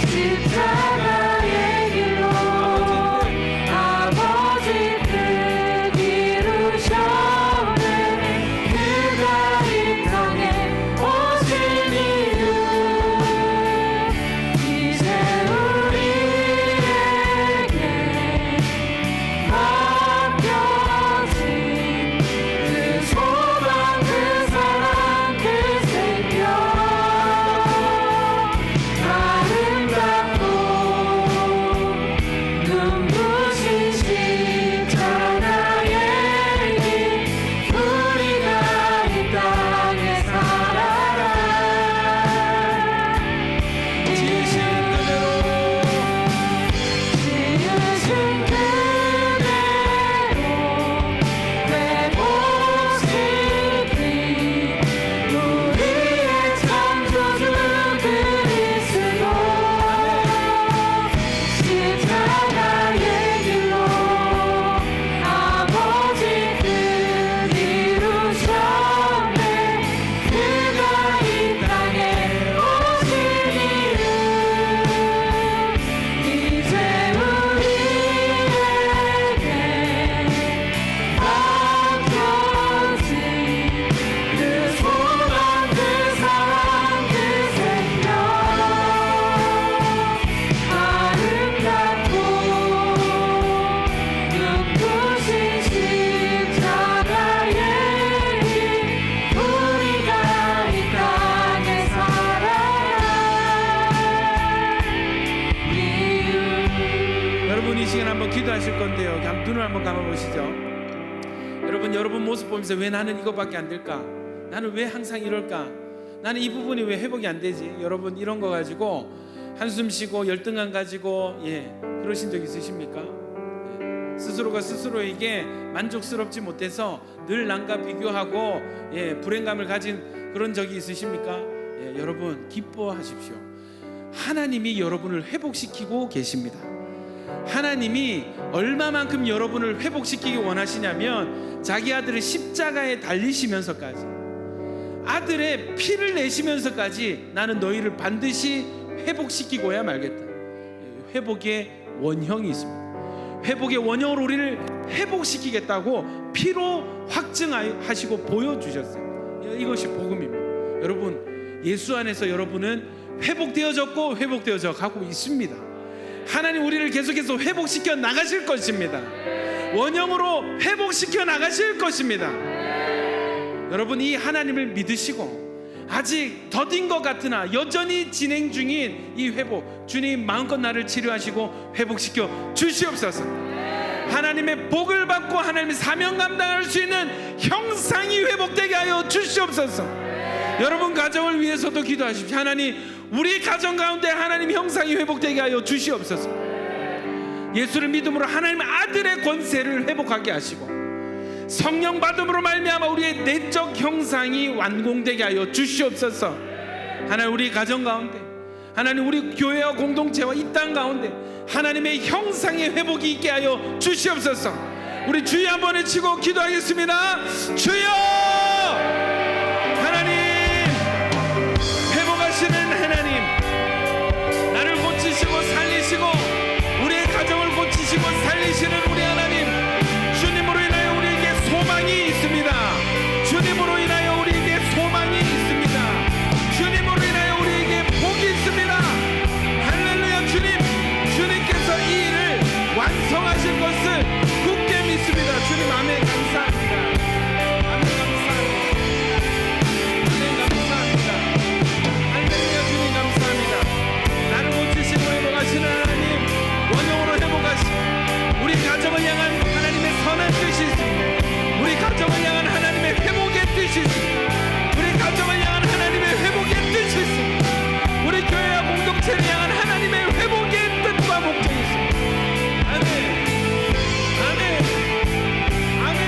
십자가의 길로 아버지 뜻 이루셨네. 그가 이 땅에 오신 이유 이제 우리에게 맡겨진 그 소망 그 사랑 그 생명 아름답고 눈부신 십자가의 길 우리가 이 땅에 살아라 지으신 그대로 회복시킨 우리의 창조주 그리스도 십자가의 길로 아버지 뜻 이루셨네. 그가 이 땅에 오신 이유 이제 우리에게 맡겨진 그 소망 그 사랑 그 생명 아름답고 눈부신 십자가의 길 우리가 이 땅에 살아라 이유. 여러분 이 시간 한번 기도하실 건데요. 그냥 눈을 한번 감아보시죠. 여러분 모습 보면서 왜 나는 이거밖에 안 될까? 나는 왜 항상 이럴까? 나는 이 부분이 왜 회복이 안 되지? 여러분 이런 거 가지고 한숨 쉬고 열등감 가지고 그러신 적 있으십니까? 스스로가 스스로에게 만족스럽지 못해서 늘 남과 비교하고 불행감을 가진 그런 적이 있으십니까? 여러분 기뻐하십시오. 하나님이 여러분을 회복시키고 계십니다. 하나님이 얼마만큼 여러분을 회복시키기 원하시냐면 자기 아들을 십자가에 달리시면서까지 아들의 피를 내시면서까지 나는 너희를 반드시 회복시키고야 말겠다. 회복의 원형이 있습니다. 회복의 원형으로 우리를 회복시키겠다고 피로 확증하시고 보여주셨어요. 이것이 복음입니다. 여러분 예수 안에서 여러분은 회복되어졌고 회복되어져 가고 있습니다. 하나님 우리를 계속해서 회복시켜 나가실 것입니다. 원형으로 회복시켜 나가실 것입니다. 여러분, 이 하나님을 믿으시고 아직 더딘 것 같으나 여전히 진행 중인 이 회복, 주님 마음껏 나를 치료하시고 회복시켜 주시옵소서. 하나님의 복을 받고 하나님의 사명 감당할 수 있는 형상이 회복되게 하여 주시옵소서. 여러분 가정을 위해서도 기도하십시오. 하나님, 우리 가정 가운데 하나님 형상이 회복되게 하여 주시옵소서. 예수를 믿음으로 하나님의 아들의 권세를 회복하게 하시고 성령 받음으로 말미암아 우리의 내적 형상이 완공되게 하여 주시옵소서. 하나님, 우리 가정 가운데, 하나님 우리 교회와 공동체와 이 땅 가운데 하나님의 형상의 회복이 있게 하여 주시옵소서. 우리 주여 한번 외치고 기도하겠습니다. 주여! 하나님, 회복하시는 하나님, 나를 고치시고 살리시고 우리의 가정을 고치시고 살리시는 우리 하나님, 주님으로 인하여 우리에게 소망이 있습니다. 주님으로 인하여 우리에게 소망이 있습니다. 주님으로 인하여 우리에게 복이 있습니다. 할렐루야. 주님께서 이 일을 완성하실 것을 굳게 믿습니다. 주님, 아멘. 감사합니다. 아멘. 감사합니다. 아멘. 감사합니다. 할렐루야. 주님 감사합니다. 나를 고치시고 회복하시는 하나님, 원형으로 회복하시고 우리 가정을 향한 하나님의 선한 뜻이 있습니다. 우리 가정을 향한 하나님의 회복의 뜻이 있습니다. 우리 가정을 향한 하나님의 회복의 뜻이 있습니다. 우리 교회와 공동체를 향한 하나님의 회복의 뜻과 목적이 있습니다. 아멘. 아멘. 아멘.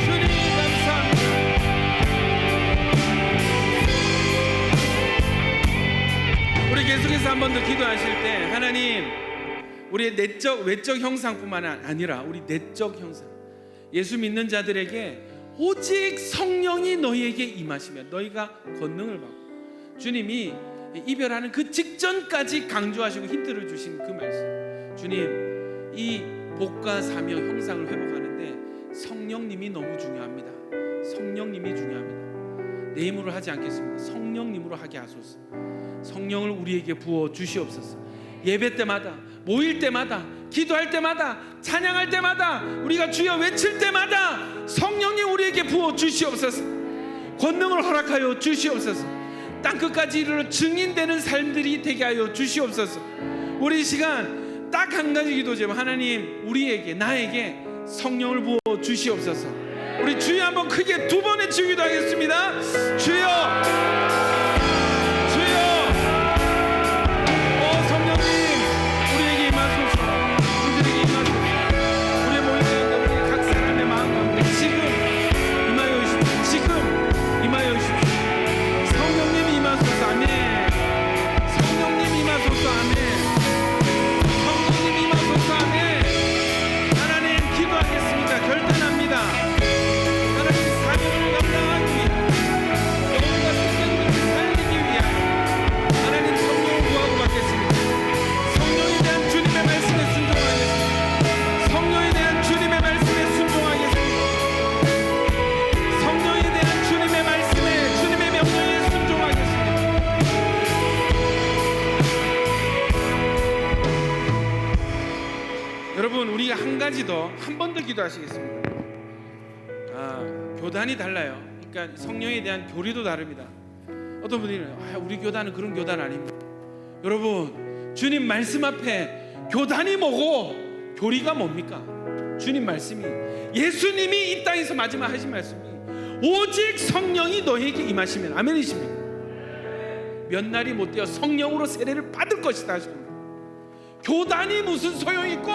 주님 감사합니다. 우리 계속해서 한 번 더 기도하실 때, 하나님 우리의 내적 외적 형상뿐만 아니라 우리 내적 형상, 예수 믿는 자들에게 오직 성령이 너희에게 임하시면 너희가 권능을 받고, 주님이 이별하는 그 직전까지 강조하시고 힌트를 주신 그 말씀, 주님 이 복과 사명 형상을 회복하는데 성령님이 너무 중요합니다. 성령님이 중요합니다. 내 힘으로 하지 않겠습니다. 성령님으로 하게 하소서. 성령을 우리에게 부어 주시옵소서. 예배 때마다, 모일 때마다, 기도할 때마다, 찬양할 때마다, 우리가 주여 외칠 때마다 성령님 우리에게 부어 주시옵소서. 권능을 허락하여 주시옵소서. 땅끝까지 이르러 증인되는 삶들이 되게 하여 주시옵소서. 우리 시간 딱 한 가지 기도 제목, 하나님 우리에게, 나에게 성령을 부어 주시옵소서. 우리 주여 한번 크게 두 번 외치기도 하겠습니다. 주여! 여러분, 우리가 한 가지 더, 한 번 더 기도하시겠습니다. 교단이 달라요. 그러니까 성령에 대한 교리도 다릅니다. 어떤 분들은 우리 교단은 그런 교단 아닙니다. 여러분, 주님 말씀 앞에 교단이 뭐고 교리가 뭡니까? 주님 말씀이, 예수님이 이 땅에서 마지막 하신 말씀이 오직 성령이 너에게 임하시면, 아멘이십니까? 몇 날이 못 되어 성령으로 세례를 받을 것이다 하십니다. 교단이 무슨 소용이 있고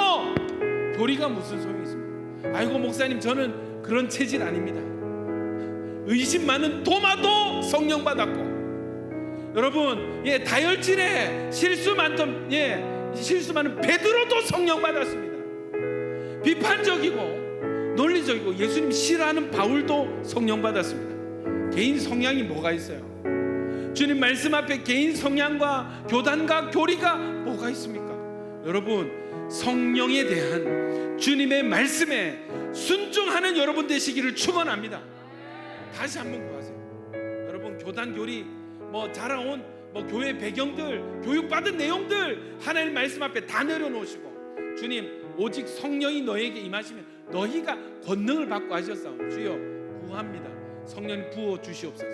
교리가 무슨 소용이 있습니까? 아이고 목사님, 저는 그런 체질 아닙니다. 의심 많은 도마도 성령 받았고, 여러분, 다혈질에 실수 많던 실수 많은 베드로도 성령 받았습니다. 비판적이고 논리적이고 예수님 싫어하는 바울도 성령 받았습니다. 개인 성향이 뭐가 있어요? 주님 말씀 앞에 개인 성향과 교단과 교리가 뭐가 있습니까? 여러분, 성령에 대한 주님의 말씀에 순종하는 여러분 되시기를 축원합니다. 다시 한번 구하세요. 여러분, 교단 교리 자라온 뭐 교회 배경들, 교육받은 내용들 하나님 말씀 앞에 다 내려놓으시고 주님 오직 성령이 너에게 임하시면 너희가 권능을 받고 하셨사오니 주여 구합니다. 성령님 부어 주시옵소서.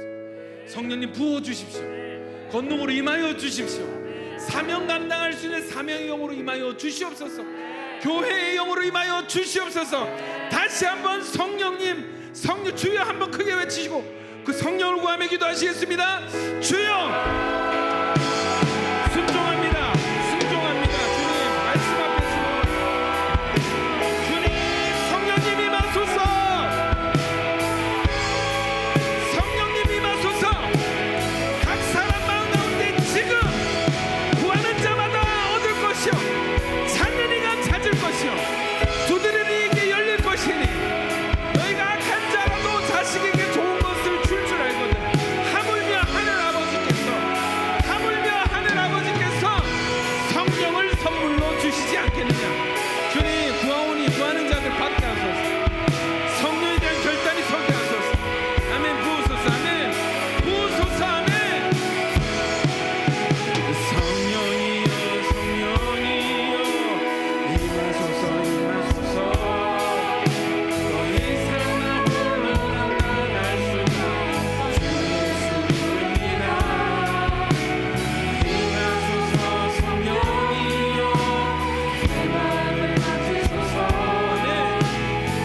성령님 부어 주십시오. 권능으로 임하여 주십시오. 사명 감당할 수 있는 사명의 영으로 임하여 주시옵소서. 교회의 영으로 임하여 주시옵소서. 다시 한번 성령님, 성령 주여 한번 크게 외치시고 그 성령을 구하며 기도하시겠습니다. 주여 순종합니다. 순종합니다. 주님 말씀 앞에 순종. 주님 성령님 임하소서. 성령님 임하소서. 각 사람 마음 가운데 지금 구하는 자마다 얻을 것이요 찾는 이가 찾을 것이요 두드리는 이에게 열릴 것이니 너희가 악한 자라도 자식에게 좋은 것을 줄 줄 알거든. 하물며 하늘 아버지께서 성령을 선물로 주시지 않겠느냐. 주님 구하오니 구하는 자들 받게 하소서. 성령에 대한 결단이 서게 하소서. 아멘. 부으소서. 아멘. 부으소서. 아멘. 성령이여 성령이여 임하소서 임하소서. 더 이상 나 홀로 감당할 수가 없어. 주 예수 부릅니다. 임하소서 성령이여 내 마음을 맡으소서.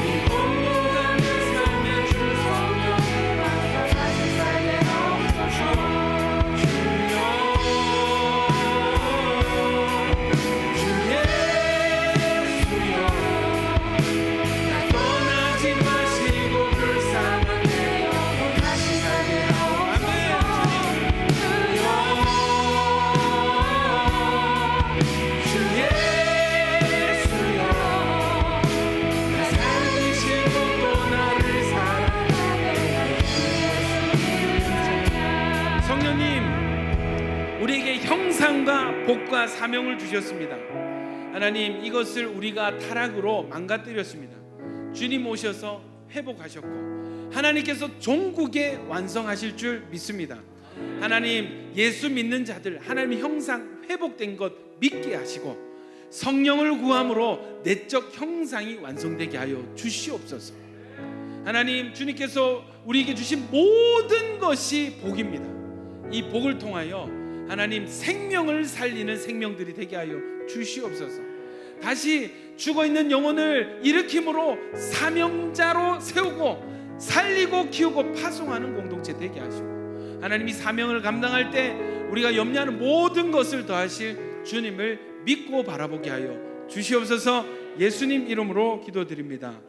이 온유한 내 삶의 주 성령이 와서 다시 살게 하옵소서. 성령님 우리에게 형상과 복과 사명을 주셨습니다. 하나님 이것을 우리가 타락으로 망가뜨렸습니다. 주님 오셔서 회복하셨고 하나님께서 종국에 완성하실 줄 믿습니다. 하나님 예수 믿는 자들 하나님의 형상 회복된 것 믿게 하시고 성령을 구함으로 내적 형상이 완성되게 하여 주시옵소서. 하나님 주님께서 우리에게 주신 모든 것이 복입니다. 이 복을 통하여 하나님 생명을 살리는 생명들이 되게 하여 주시옵소서. 다시 죽어있는 영혼을 일으킴으로 사명자로 세우고 살리고 키우고 파송하는 공동체 되게 하시고 하나님이 사명을 감당할 때 우리가 염려하는 모든 것을 더하실 주님을 믿고 바라보게 하여 주시옵소서. 예수님 이름으로 기도드립니다.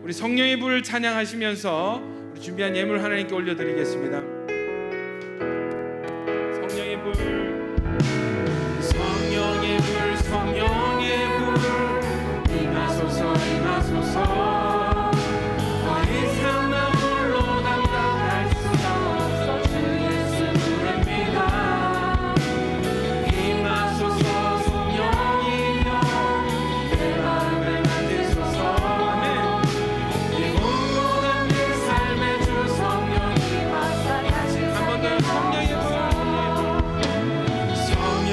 우리 성령의 불을 찬양하시면서 우리 준비한 예물 하나님께 올려드리겠습니다. 성령의 불, 성령의 불, 성령의 불 임하소서 임하소서. 더 이상 나 홀로 감당할 수가 없어. 주 예수 부릅니다. 임하소서 성령이여 내 마음을 만드소서. 아멘. 이 온전한 내 삶의 주 성령이 와서 다시 한 번 더 성령의 불, 성령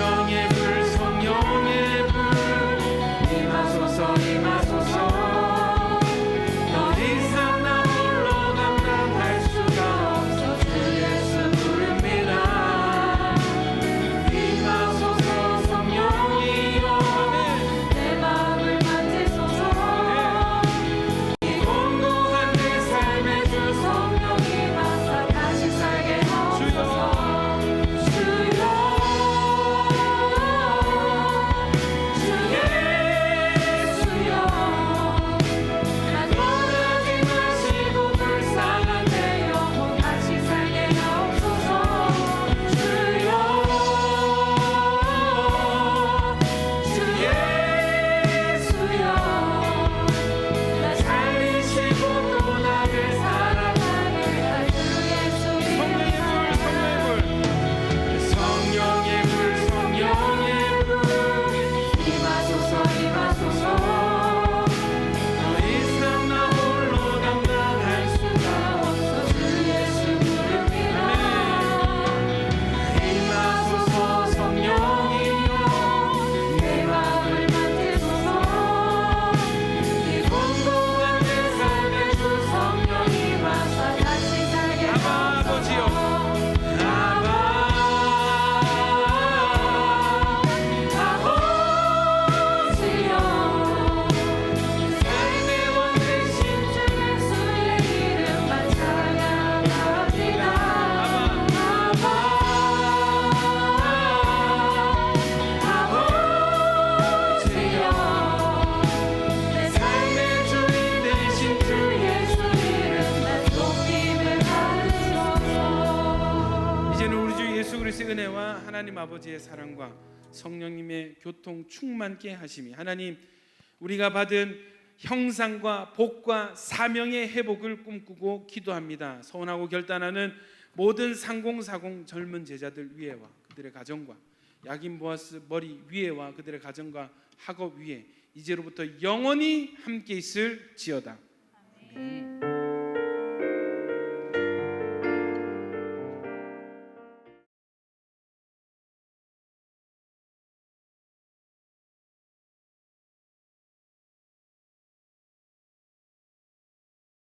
하나님 아버지의 사랑과 성령님의 교통 충만케 하심이 하나님 우리가 받은 형상과 복과 사명의 회복을 꿈꾸고 기도합니다. 소원하고 결단하는 모든 상공사공 젊은 제자들 위에와 그들의 가정과 야긴 보아스 머리 위에와 그들의 가정과 학업 위에 이제로부터 영원히 함께 있을지어다. 아멘.